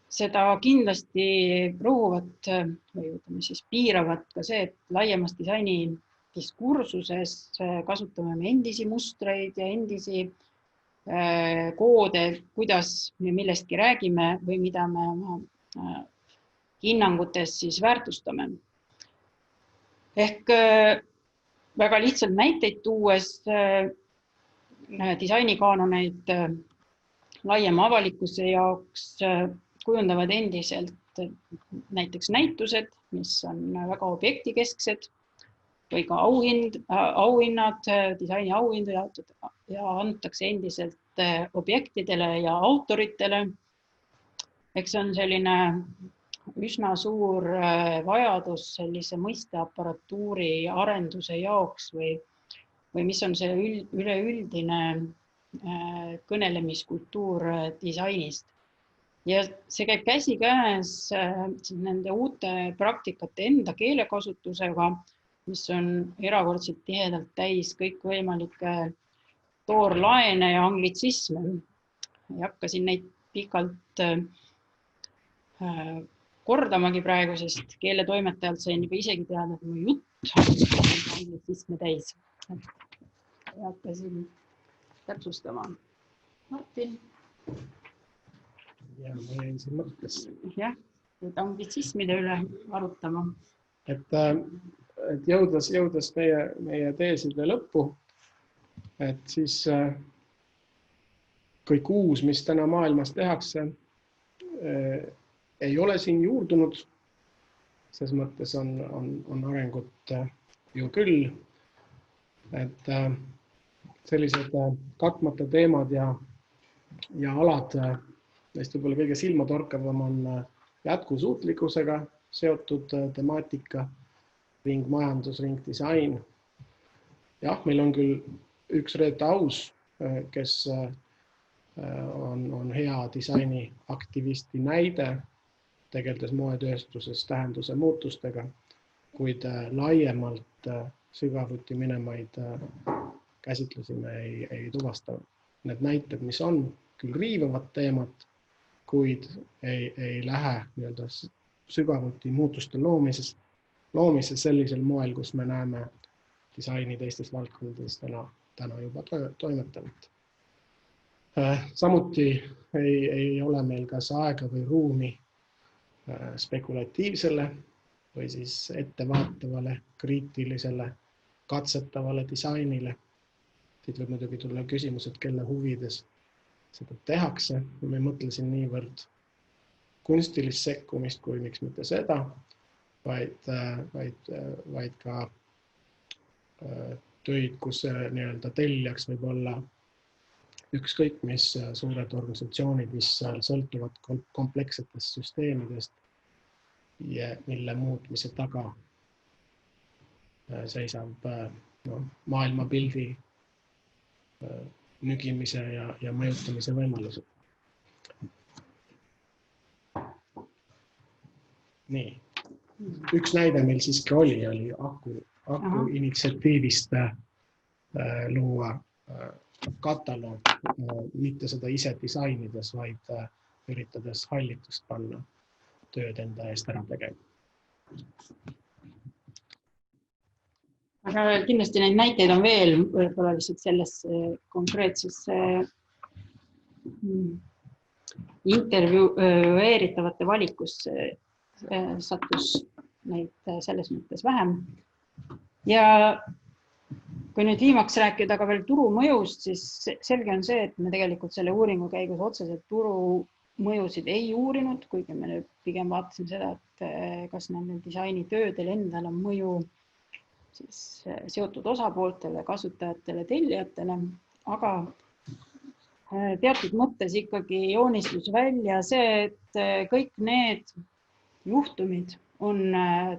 seda kindlasti rõhuvat või ütleme siis piiravat ka see, et laiemas disaini diskursuses kasutame me endisi mustreid ja endisi koode, kuidas me millestki räägime või mida me oma hinnangutes siis väärtustame. Ehk väga lihtsalt näiteid tuues disainikaanuneid laiema avalikkuse jaoks kujundavad endiselt näiteks näitused, mis on väga objektikesksed või ka auhinnad, disaini auhindu ja antakse endiselt objektidele ja autoritele. Eks see on selline üsna suur vajadus sellise mõisteaparatuuri arenduse jaoks või mis on see üleüldine kõnelemiskultuur disainist. Ja see käib käsikäes nende uute praktikate enda keelekasutusega, mis on erakordselt tihedalt täis kõikvõimalikke toorlaene ja anglitsisme. Ei hakka siin neid pikalt kordamagi praegu, sest keeletoimetajalt sain juba isegi teada, et mu jutt on anglitsisme täis. Ei hakka siin täpsustama. Martin. Ja ma jäin siin mõttesse. Jah, et anglitsismide üle arutama. Et jõudes meie teeside lõppu, et siis kõik uus, mis täna maailmas tehakse, ei ole siin juurdunud. Ses mõttes on arengut ju küll. Et sellised katmata teemad ja alad, neist võib-olla kõige silmatorkavam on jätkusuutlikkusega seotud temaatika, ringmajandus, ringdisain. Jah, meil on küll üks Reeta Aus, kes on hea disaini aktivisti näide, tegeldes moetööstuses tähenduse muutustega, kuid laiemalt sügavuti minemaid käsitlusi me ei tuvasta. Need näited, mis on küll riivavad teemad, kuid ei lähe sügavuti muutuste loomises sellisel moel, kus me näeme disaini teistes valdkondades täna juba toimetavat. Samuti ei ole meil kas aega või ruumi spekulatiivsele või siis ettevaatavale, kriitilisele, katsetavale disainile. Siit võib muidugi tulla küsimus, et kelle huvides seda tehakse. Me mõtlesin niivõrd kunstilist sekkumist, kui miks mitte seda, vaid ka töid, kus tellijaks võib olla ükskõik mis suured organisatsioonid, mis sõltuvad komplekssetest süsteemidest ja mille muutmise taga seisab maailmapildi nügimise ja mõjutamise võimalused. Nii. Üks näide meil siiski oli Aku initsiatiivist luua kataloog, mitte seda ise disainides, vaid üritades hallitust panna tööd enda eest ära tegema. Aga kindlasti neid näiteid on veel, võib-olla lihtsalt selles konkreetses intervjueeritavate valikus sattus neid selles mõttes vähem. Ja kui nüüd viimaks rääkida ka veel turumõjust, siis selge on see, et me tegelikult selle uuringu käigus otseselt turumõjusid ei uurinud, kuigi me pigem vaatasime seda, et kas nendel disainitöödel endal on mõju siis seotud osapooltele, kasutajatele, tellijatele, aga teatud mõttes ikkagi joonistus välja see, et kõik need juhtumid on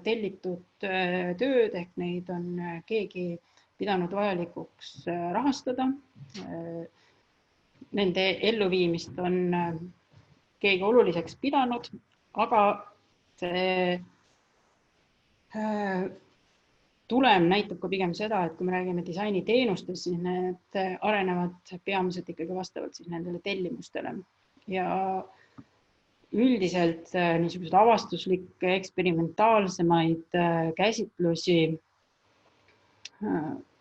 tellitud tööd ehk neid on keegi pidanud vajalikuks rahastada. Nende elluviimist on keegi oluliseks pidanud, aga see tulem näitab ka pigem seda, et kui me räägime disainiteenustest, siis need arenevad peamiselt ikkagi vastavalt siis nendele tellimustele. Ja üldiselt niisugused avastuslikke, eksperimentaalsemaid käsitlusi,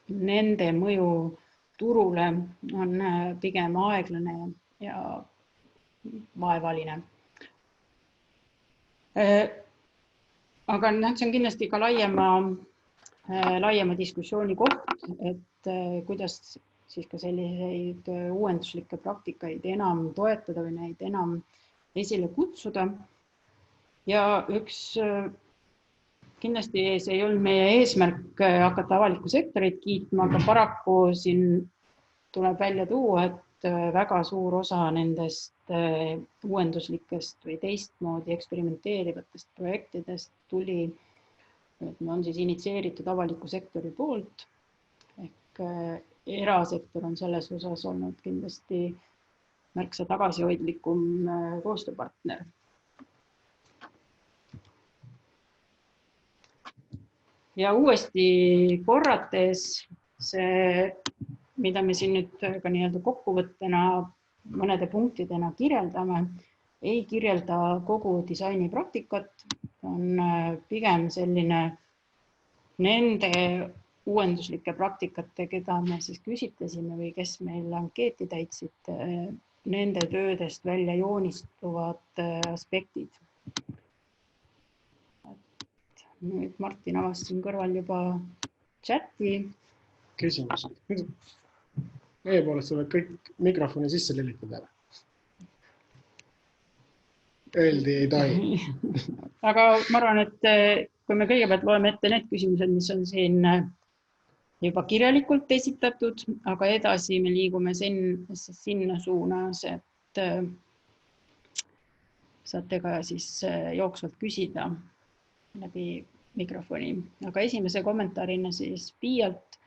nende mõju turule on pigem aeglane ja vaevaline. Aga see on kindlasti ka laiema diskussiooni koht, et kuidas siis ka selliseid uuenduslikke praktikaid enam toetada või neid enam esile kutsuda. Ja üks kindlasti see ei olnud meie eesmärk hakata avalikku sektorit kiitma, aga paraku siin tuleb välja tuua, et väga suur osa nendest uuenduslikest või teistmoodi eksperimenteerivatest projektidest on siis initsieeritud avaliku sektori poolt. Ehk erasektor on selles osas olnud kindlasti märksa tagasihoidlikum koostööpartner. Ja uuesti korrates see, mida me siin nüüd ka nii-öelda kokkuvõttena mõnede punktidena kirjeldame, ei kirjelda kogu disainipraktikat, on pigem selline nende uuenduslike praktikate, keda me siis küsitlesime või kes meil ankeeti täitsid, nende töödest välja joonistuvad aspektid. Nüüd Martin avas siin kõrval juba chati. Küsimus. Meie poolest sa võid kõik mikrofoni sisse lülitada. Öeldi ei tohi. Aga ma arvan, et kui me kõigepealt loeme ette need küsimused, mis on siin juba kirjalikult esitatud, aga edasi me liigume sinna suunas, et saate ka siis jooksvalt küsida läbi mikrofoni. Aga esimese kommentaarina siis Piialt.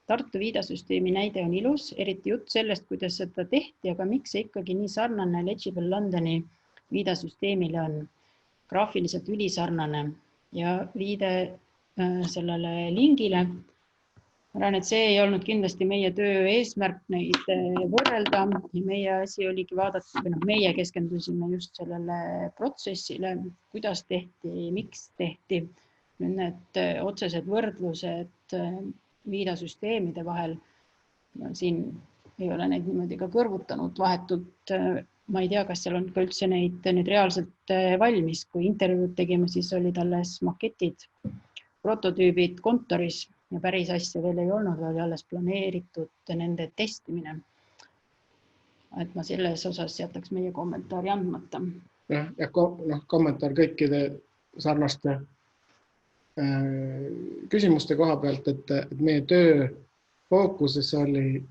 Tartu viidasüsteemi näide on ilus, eriti jutt sellest, kuidas seda tehti, aga miks see ikkagi nii sarnane Legible Londoni viidasüsteemile on. Graafiliselt ülisarnane ja viide sellele lingile. Ma arvan, et see ei olnud kindlasti meie töö eesmärk neid võrrelda. Meie asi oligi vaadata, meie keskendusime just sellele protsessile, kuidas tehti, miks tehti. Need otsesed võrdlused viidasüsteemide vahel. Siin ei ole neid niimoodi ka kõrvutanud vahetult. Ma ei tea, kas seal on ka üldse neid nüüd reaalselt valmis. Kui intervjuud tegime, siis olid alles maketid, prototüübid kontoris ja päris asja veel ei olnud, oli alles planeeritud nende testimine. Et ma selles osas jätaks meie kommentaari andmata. Ja kommentaar kõikide sarnaste küsimuste koha pealt, et meie töö fookuses oli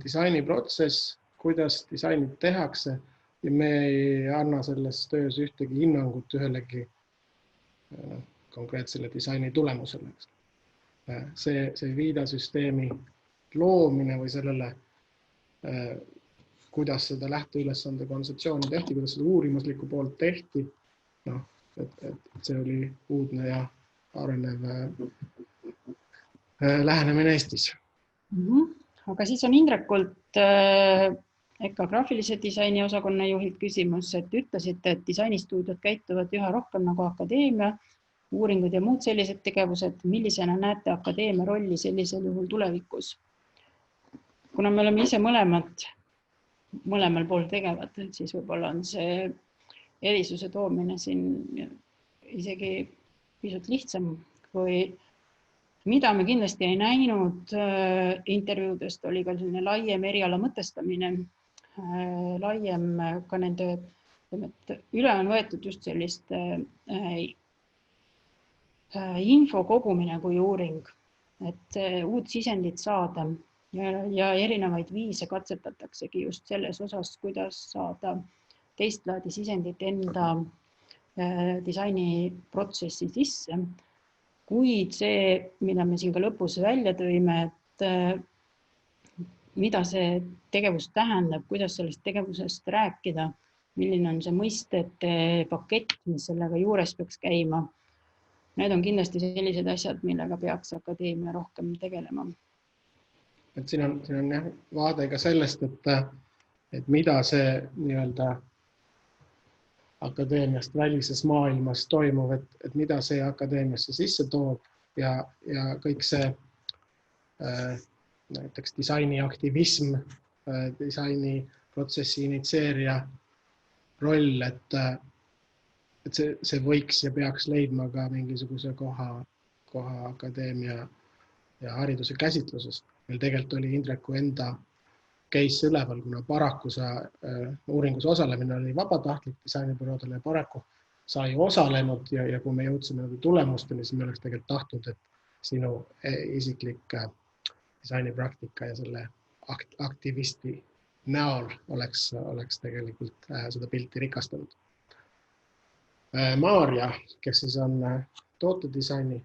disainiprotsess, kuidas disainid tehakse ja me ei anna selles töös ühtegi hinnangut ühelegi konkreetsele disaini tulemusele. See viidasüsteemi loomine või sellele, kuidas seda lähteülesande kontseptsiooni tehti, kuidas seda uurimuslikku poolt tehti, et see oli uudne ja arenev lähenemine Eestis. Aga siis on Indrekult EKA graafilise disaini osakonna juhilt küsimus, et ütlesite, et disainistuudiod käituvad üha rohkem nagu akadeemia uuringud ja muud sellised tegevused, millisena näete akadeemia rolli sellisel juhul tulevikus? Kuna me oleme ise mõlemal pool tegevad, siis võib-olla on see erisuse toomine siin isegi pisut lihtsam, kui mida me kindlasti ei näinud intervjuudest, oli ka selline laiem eriala mõtestamine, laiem ka nende, üle on võetud just sellist info kogumine kui uuring, et uut sisendit saada ja erinevaid viise katsetataksegi just selles osas, kuidas saada teist laadi sisendit enda disainiprotsessi sisse. Kuid see, mida me siin ka lõpus välja tõime, et mida see tegevus tähendab, kuidas sellest tegevusest rääkida, milline on see mõistete pakett, mis sellega juures peaks käima. Need on kindlasti sellised asjad, millega peaks akadeemia rohkem tegelema. Et siin on vaade ka sellest, et mida see nii-öelda akadeemiast välises maailmas toimub, et mida see akadeemiasse sisse toob ja kõik see näiteks disainiaktivism, disainiprotsessi initseerija roll, et see võiks ja peaks leidma ka mingisuguse koha akadeemia ja hariduse käsitluses. Meil tegelikult oli Indreku enda case üleval, kuna paraku uuringus osalemine oli vabatahtlik disainibüroodele ja paraku sai osalenud ja kui me jõudsime tulemusteni, siis me oleks tegelikult tahtnud, et sinu isiklik disainipraktika ja selle aktivisti näol oleks tegelikult seda pilti rikastanud. Maarja, kes siis on tootedisaini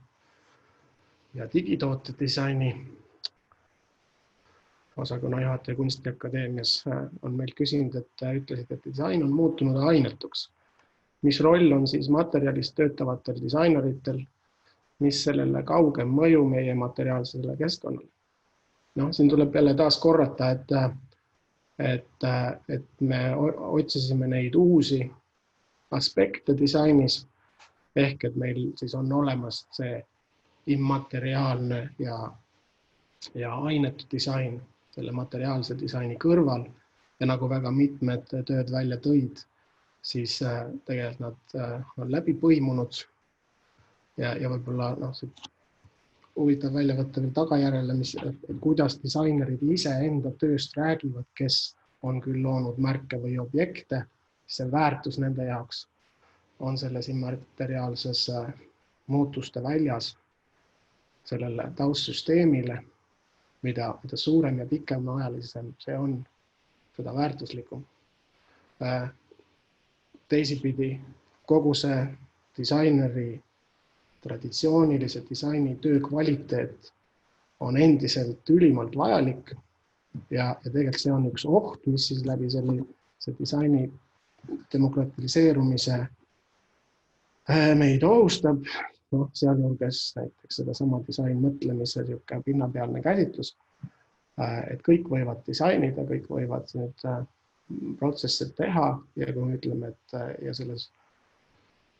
ja digitootedisaini osakonna juhataja Kunstiakadeemias on meil küsinud, et ütlesid, et disain on muutunud ainetuks. Mis roll on siis materjalist töötavatel disaineritel, mis sellele kaugem mõju meie materiaalsele keskkonnale? Siin tuleb jälle taas korrata, et me otsisime neid uusi aspekte disainis, ehk et meil siis on olemas see immateriaalne ja ainetu disain selle materiaalse disaini kõrval ja nagu väga mitmed tööd välja tõid, siis tegelikult nad on läbi põimunud ja võib-olla see huvitav välja võtta veel tagajärjele, kuidas disainerid ise enda tööst räägivad, kes on küll loonud märke või objekte, see väärtus nende jaoks on selles immateriaalses muutuste väljas sellele taustsüsteemile, mida suurem ja pikem ajalisem see on, seda väärtuslikum. Teisipidi kogu see disaineri traditsioonilise disaini töö kvaliteet on endiselt ülimalt vajalik ja tegelikult see on üks oht, mis siis läbi see disaini demokratiliseerumise meid ohustab, sealjuures näiteks sedasama disainmõtlemise pinnapealne käsitlus, et kõik võivad disainida, kõik võivad nüüd protsesse teha ja kui me ütleme, et ja selles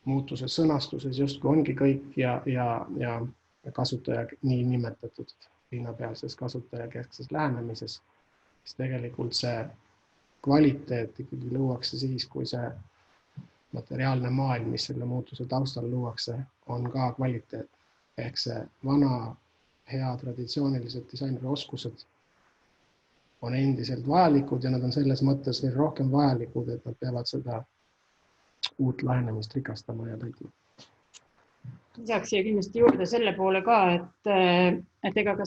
muutuses sõnastuses justkui ongi kõik ja kasutaja nii nimetatud pinnapealses kasutajakeskses lähenemises, siis tegelikult see kvaliteet ikkagi luuakse siis, kui see materiaalne maailm, mis selle muutuse taustal luuakse, on ka kvaliteet. Ehk see vana, hea traditsioonilised disaineri oskused on endiselt vajalikud ja nad on selles mõttes veel rohkem vajalikud, et nad peavad seda uut lähenemist rikastama ja täitma. Lisaks siia kindlasti juurde selle poole ka, et ega ka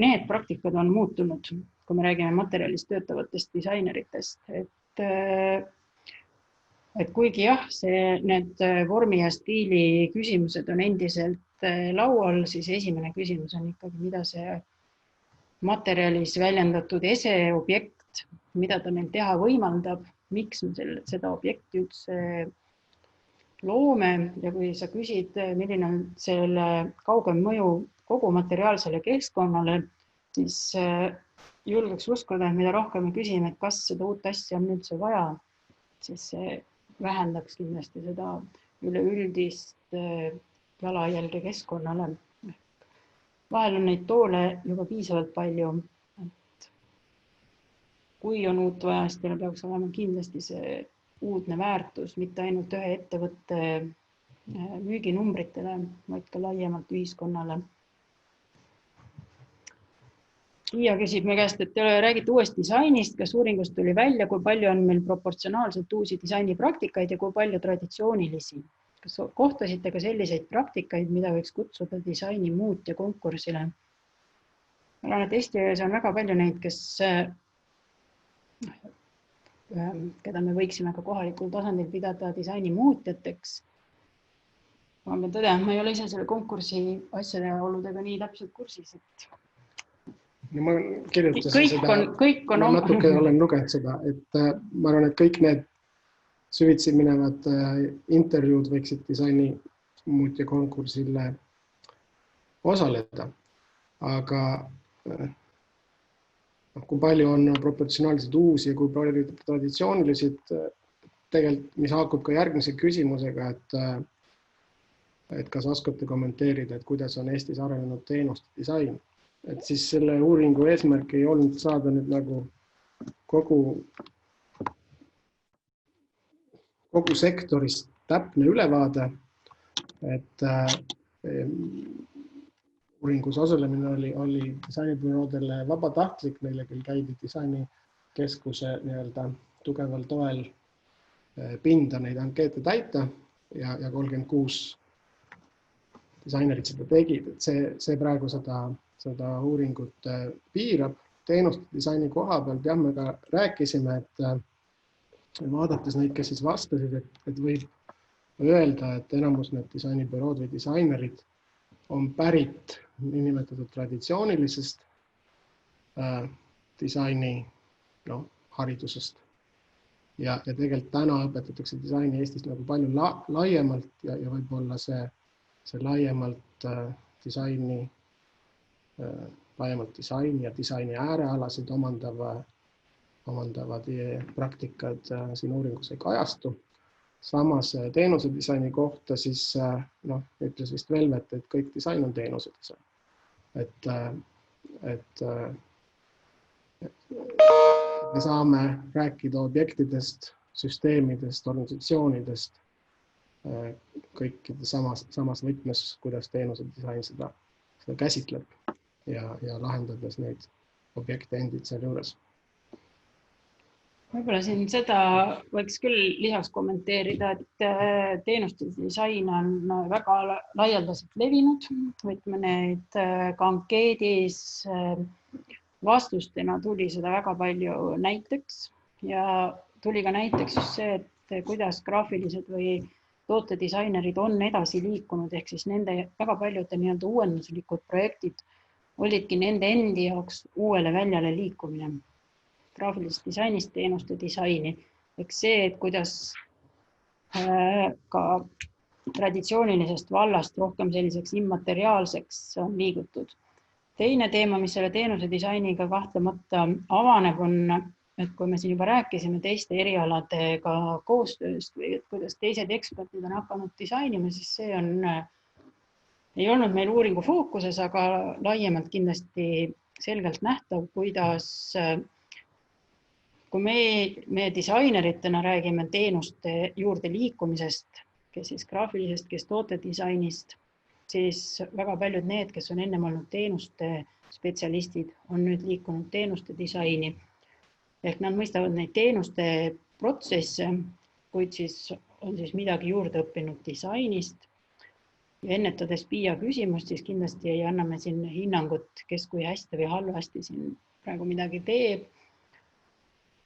need praktikad on muutunud, kui me räägime materjalist töötavatest disaineritest, et kuigi jah, need vormi ja stiili küsimused on endiselt laual, siis esimene küsimus on ikkagi, mida see materjalis väljendatud eseobjekt, mida ta meil teha võimaldab, miks me seda objekti üldse loome ja kui sa küsid, milline on selle kaugem mõju kogu materiaalsele keskkonnale, siis julgeks uskuda, et mida rohkem me küsime, et kas seda uut asja on üldse vaja, siis see vähendaks kindlasti seda üleüldist jalajälge keskkonnale. Vahel on neid toole juba piisavalt palju. Kui on uut vaja, siis teil peaks olema kindlasti see uudne väärtus, mitte ainult ühe ettevõtte müüginumbritele, vaid ka laiemalt ühiskonnale. Tiia küsib me käest, et te räägite uuest disainist, kas uuringust tuli välja, kui palju on meil proportsionaalselt uusi disainipraktikaid ja kui palju traditsioonilisi? Kas kohtasite ka selliseid praktikaid, mida võiks kutsuda disaini muutja konkursile? Ma arvan, et Eestis on väga palju neid, keda me võiksime ka kohalikul tasandil pidada disaini muutjateks. Ma pean tõdema, ma ei ole ise selle konkursi asjade ja oludega nii täpselt kursis, et no ma kirjutasin kõik on ma natuke olen lugenud seda, et ma arvan, et kõik need süvitsi minevad intervjuud võiksid disaini muutja konkursil osaleda. Aga kui palju on proportsionaalselt uusi ja kui palju traditsioonilised, tegelikult, mis haakub ka järgmise küsimusega, et kas oskate kommenteerida, et kuidas on Eestis arenenud teenuste disain. Et siis selle uuringu eesmärk ei olnud saada nüüd nagu kogu sektorist täpne ülevaade, et uuringus osalemine oli disainibüroodele vabatahtlik, meile küll käidi disainikeskuse nii-öelda tugeval toel pinda neid ankeete täita ja 36 disainerid seda tegid, et see praegu seda uuringut piirab. Teenuste disaini koha pealt jah, me ka rääkisime, et vaadates neid, kes siis vastasid, et võib öelda, et enamus need disainibürood või disainerid on pärit niinimetatud traditsioonilisest disaini haridusest. Ja tegelikult täna õpetatakse disaini Eestis nagu palju laiemalt ja võib-olla see laiemalt disaini ja disaini äärealasid omandavad praktikad siin uuringus ei kajastu. Samas teenuse disaini kohta siis ütles vist Velvet, et kõik disain on teenuse disain. Et me saame rääkida objektidest, süsteemidest, organisatsioonidest, kõikide samas võtmes, kuidas teenuse disain seda käsitleb ja lahendades neid objekte endid seal juures. Võib-olla siin seda võiks küll lisaks kommenteerida, et teenuste disain on väga laialdaselt levinud. Võtme neid ka ankeedis vastustena tuli seda väga palju näiteks ja tuli ka näiteks just see, et kuidas graafilised või tootedisainerid on edasi liikunud, ehk siis nende väga paljude nii-öelda uuenduslikud projektid olidki nende endi jaoks uuele väljale liikumine. Graafilisest disainist teenuste disaini. Eks see, et kuidas ka traditsioonilisest vallast rohkem selliseks immateriaalseks on liigutud. Teine teema, mis selle teenuse disainiga kahtlemata avaneb, on, et kui me siin juba rääkisime teiste erialadega koostööst või et kuidas teised eksperdid on hakanud disainima, siis see ei olnud meil uuringu fookuses, aga laiemalt kindlasti selgelt nähtav, kuidas kui me disaineritena räägime teenuste juurde liikumisest, kes siis graafilisest, kes tootedisainist, siis väga paljud need, kes on ennem olnud teenuste spetsialistid, on nüüd liikunud teenuste disaini. Ehk nad mõistavad neid teenuste protsesse, kuid siis on siis midagi juurde õppinud disainist. Ja ennetades Piia küsimust, siis kindlasti ei anna me siin hinnangut, kes kui hästi või halvasti siin praegu midagi teeb.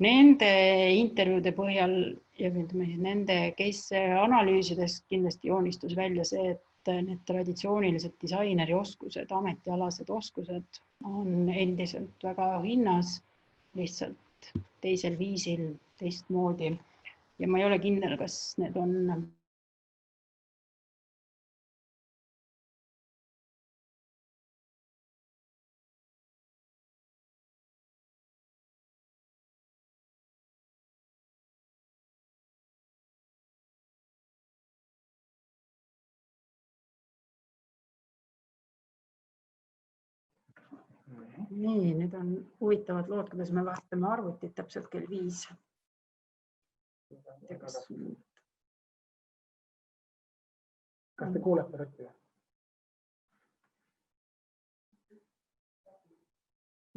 Nende intervjuude põhjal ja nende case analüüsides kindlasti joonistus välja see, et need traditsioonilised disaineri oskused, ametialased oskused on endiselt väga hinnas, lihtsalt teisel viisil, teistmoodi. Ja ma ei ole kindel, kas need on Nii, nüüd on huvitavad lood, kuidas me vaatame arvutit täpselt kell 5. Kas te kuulete rõtti?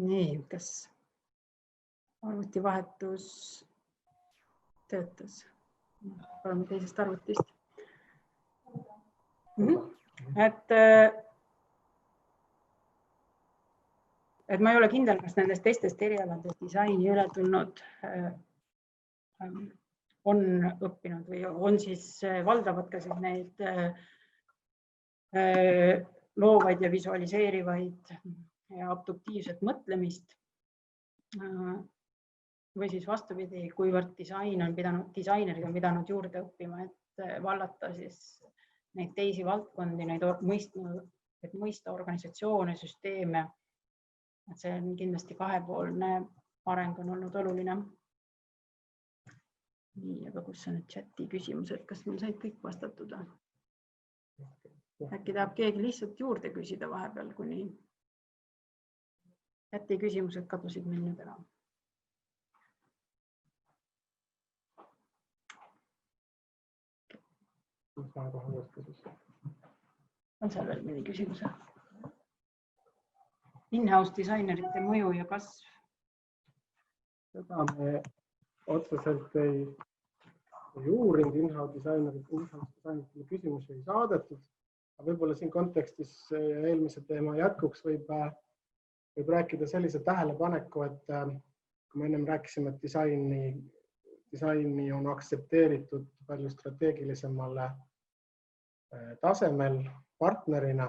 Nii, kas arvutivahetus töötas? Oleme teisest arvutist. Et ma ei ole kindel, kas nendest teistest erialadest disaini üle tulnud on õppinud või on siis valdavad ka siis neid loovaid ja visualiseerivaid ja abduktiivset mõtlemist. Või siis vastupidi, kuivõrd disainerid on pidanud juurde õppima, et vallata siis neid teisi valdkondi, et mõista organisatsioone, süsteeme. Et see on kindlasti kahepoolne areng on olnud oluline. Nii, aga kus on nüüd chati küsimused, kas mul said kõik vastatud? Äkki tahab keegi lihtsalt juurde küsida vahepeal, kuni chati küsimused kadusid meil nüüd ära. On seal veel mõni küsimus? In-house disainerite mõju ja kasv? Seda me otseselt ei uurinud, in-house disaineritele küsimusi ei saadetud. Aga võib-olla siin kontekstis eelmise teema jätkuks võib rääkida sellise tähelepaneku, et kui me ennem rääkisime, et disaini on aktsepteeritud palju strateegilisemale tasemel partnerina,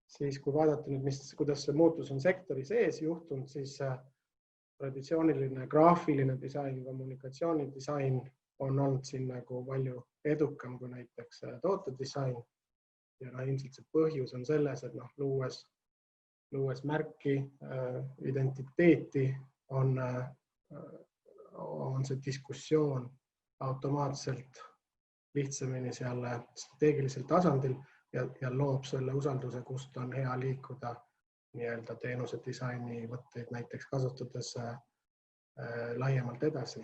siis kui vaadata nüüd, kuidas see muutus on sektori sees juhtunud, siis traditsiooniline graafiline disain, kommunikatsioonidisain on olnud siin nagu palju edukam kui näiteks tootedisain. Ja ilmselt see põhjus on selles, et luues märki, identiteeti on see diskussioon automaatselt lihtsamini seal strateegilisel tasandil ja loob selle usalduse, kust on hea liikuda nii-öelda teenuse disaini võtteid näiteks kasutades laiemalt edasi.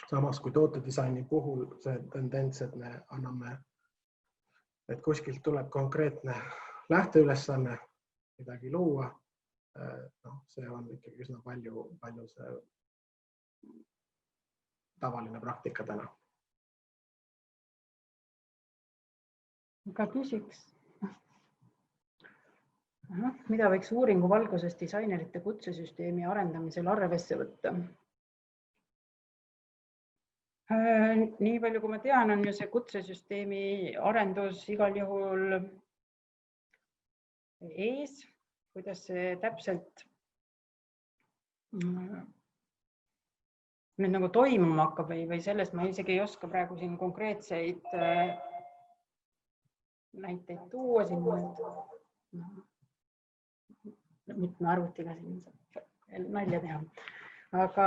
Samas kui tootedisaini puhul see tendents, et me anname, et kuskilt tuleb konkreetne lähteülesanne midagi luua, see on ikkagi üsna palju see tavaline praktika täna. Aga küsiks, mida võiks uuringu valguses disainerite kutsesüsteemi arendamisel arvesse võtta? Nii palju, kui ma tean, on ju see kutsesüsteemi arendus igal juhul ees, kuidas see täpselt nüüd nagu toimuma hakkab või sellest ma isegi ei oska praegu siin konkreetseid näiteid tuua siin mitme arvutiga siin nalja teha. Aga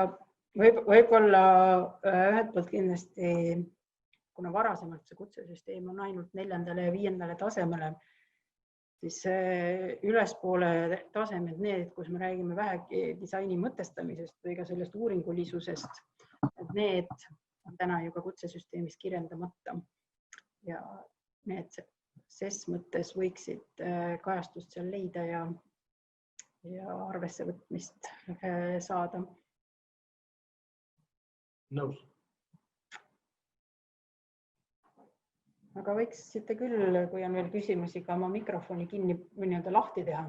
võib-olla ühelt poolt kindlasti, kuna varasemalt see kutsesüsteem on ainult 4. ja 5. tasemele, siis ülespoole tasemed need, kus me räägime vähegi disaini mõtestamisest või ka sellest uuringulisusest, et need on täna juba kutsesüsteemis kirjeldamata ja need ses mõttes võiksid kajastust seal leida ja arvesse võtmist saada. Nõus. Aga võiksite küll, kui on veel küsimusi, ka oma mikrofoni kinni või nii-öelda lahti teha.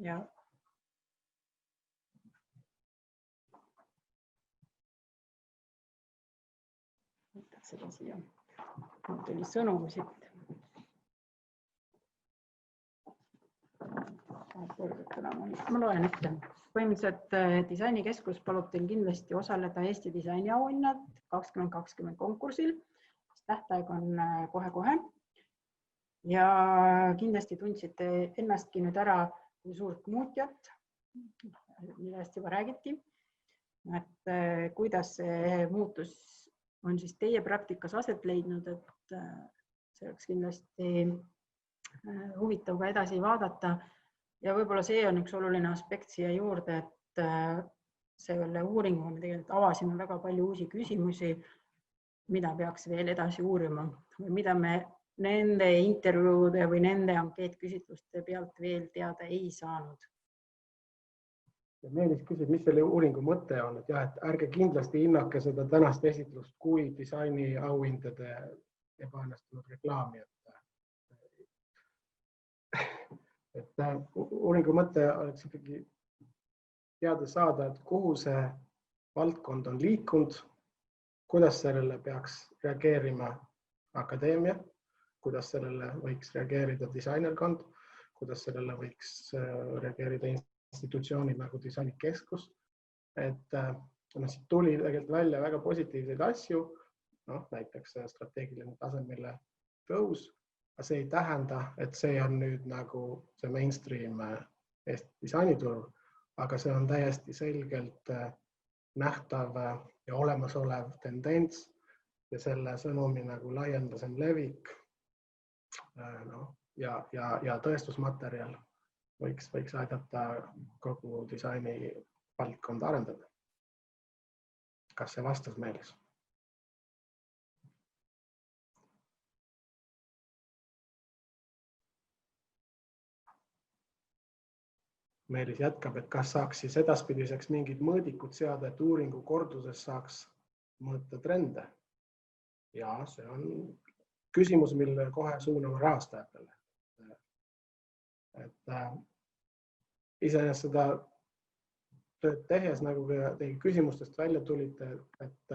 Ja võtad seda siia. Mul tuli sõnum siit. Ma loen ette. Põhimõtteliselt disainikeskus palub teil kindlasti osaleda Eesti disainiauhinnad 2020 konkursil. Tähtaeg on kohe-kohe ja kindlasti tundsite ennastki nüüd ära suurt muutjat, millest juba räägiti, et kuidas see muutus on siis teie praktikas aset leidnud, et see oleks kindlasti huvitav ka edasi vaadata, ja võib-olla see on üks oluline aspekt siia juurde, et selle uuringuga me tegelikult avasime väga palju uusi küsimusi, mida peaks veel edasi uurima või mida me nende intervjuude või nende ankeetküsitluste pealt veel teada ei saanud. Meelis küsib, mis selle uuringu mõte on, et jah, et ärge kindlasti hinnake seda tänast esitlust kui disaini auhindade ebaõnnestunud reklaami. Et uuringu mõte oleks ikkagi teada saada, et kuhu see valdkond on liikunud, kuidas sellele peaks reageerima akadeemia, kuidas sellele võiks reageerida disainerkond, kuidas sellele võiks reageerida institutsioonid nagu disainikeskus. Et siit tuli tegelikult välja väga positiivseid asju, näiteks strateegiline tasemele tõus, aga see ei tähenda, et see on nüüd nagu see mainstream Eesti disainiturul, aga see on täiesti selgelt nähtav ja olemasolev tendents ja selle sõnumi nagu laiendasem levik ja tõestusmaterjal võiks aidata kogu disaini valdkonda arendada. Kas see vastas Meelis? Meelis jätkab, et kas saaks siis edaspidiseks mingid mõõdikud seada, et uuringu korduses saaks mõõta trende. Ja see on küsimus, mille kohe suunama rahastajatele. Et iseenesest seda tööd tehes, nagu teie küsimustest välja tulite, et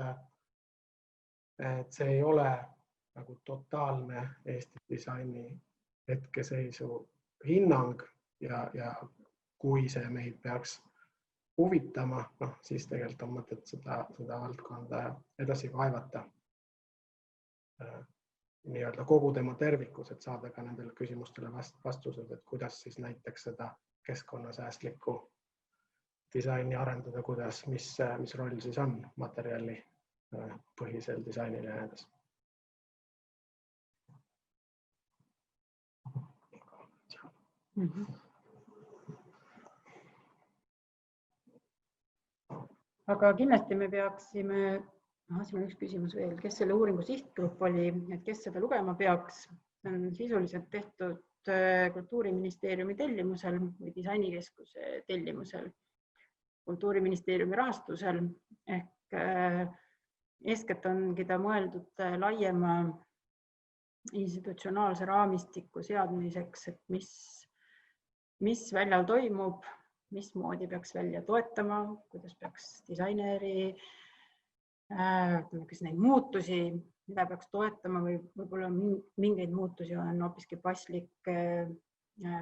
see ei ole nagu totaalne Eesti disaini hetkeseisu hinnang ja kui see meid peaks huvitama, siis tegelikult on mõtet seda valdkonda edasi kaevata nii-öelda kogu tema tervikus, et saada ka nendele küsimustele vastused, et kuidas siis näiteks seda keskkonnasäästlikku disaini arendada, mis roll siis on materjali põhisel disainil ja näedes. Aga kindlasti me peaksime, siin on üks küsimus veel, kes selle uuringu sihtgrupp oli, et kes seda lugema peaks, on sisuliselt tehtud Kultuuriministeeriumi tellimusel või disainikeskuse tellimusel, Kultuuriministeeriumi rahastusel, ehk eeskätt ongi ta mõeldud laiema institutsionaalse raamistiku seadmiseks, et mis väljal toimub, mismoodi peaks välja toetama, kuidas peaks disaineri neid muutusi, mida peaks toetama või võib-olla mingeid muutusi on hoopiski paslik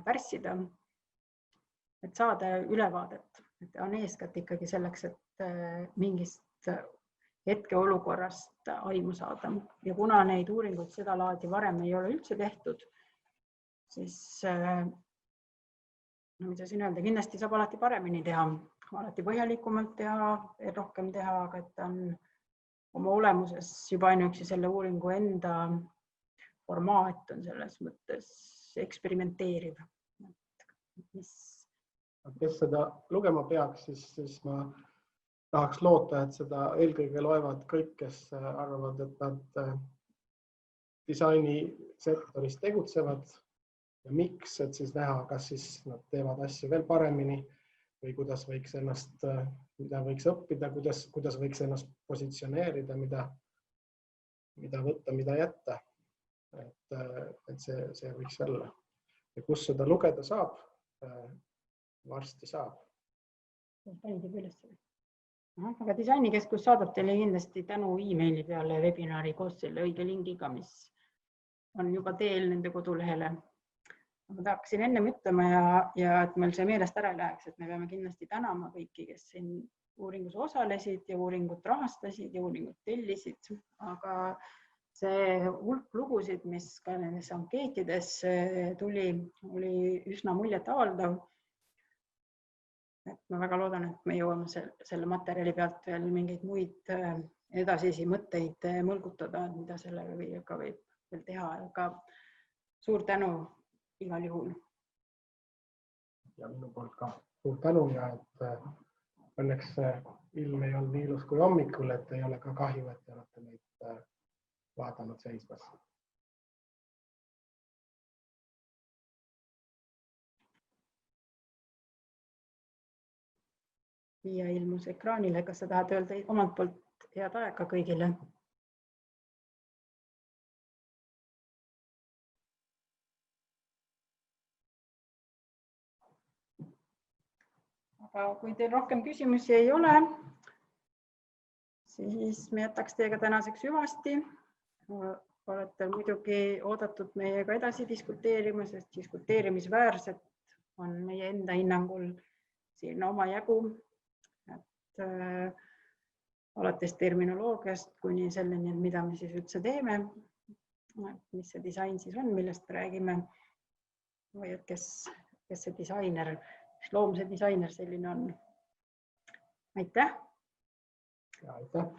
pärssida, et saada ülevaadet. Et on eeskätt ikkagi selleks, et mingist hetkeolukorrast aimu saada. Ja kuna neid uuringuid seda laadi varem ei ole üldse tehtud, siis mida siin öelda, kindlasti saab alati paremini teha, alati põhjalikumalt teha, rohkem teha, aga et on oma olemuses juba ainuüksi selle uuringu enda formaat on selles mõttes eksperimenteeriv. Kes seda lugema peaks, siis ma tahaks loota, et seda eelkõige loevad kõik, kes arvavad, et nad disainisektoris tegutsevad ja miks, et siis näha, kas siis nad teevad asju veel paremini või kuidas võiks ennast, mida võiks õppida, kuidas võiks ennast positsioneerida, mida võtta, mida jätta. Et see võiks olla. Ja kus seda lugeda saab, varsti saab. Aga disainikeskus saadab teile kindlasti tänu e-maili peale webinari koos selle õige lingiga, mis on juba teel nende kodulehele. Ma tahaksin ennem ütlema ja et meil see meelest ära läheks, et me peame kindlasti tänama kõiki, kes siin uuringus osalesid ja uuringut rahastasid ja uuringut tellisid, aga see hulk lugusid, mis ka nendes ankeetides tuli, oli üsna muljet avaldav. Et ma väga loodan, et me jõuame selle materjali pealt veel mingeid muid edasisi mõtteid mõlgutada, mida sellega võib veel teha, aga suur tänu igal juhul. ja minu poolt ka suur tänu ja et õnneks ilm ei olnud nii ilus kui hommikul, et ei ole ka kahju, et te olete meid vaadanud seisvas. Piia ilmus ekraanile, kas sa tahad öelda omalt poolt head aega kõigile? Aga kui teil rohkem küsimusi ei ole, siis me jätaks teiega tänaseks hüvasti. Olete muidugi oodatud meiega edasi diskuteerima, sest diskuteerimisväärset on meie enda hinnangul siin omajagu. Alates terminoloogiast kuni selleni, et mida me siis üldse teeme, mis see disain siis on, millest räägime, või et kes see disainer, loomse disainer selline on. Aitäh! Aitäh!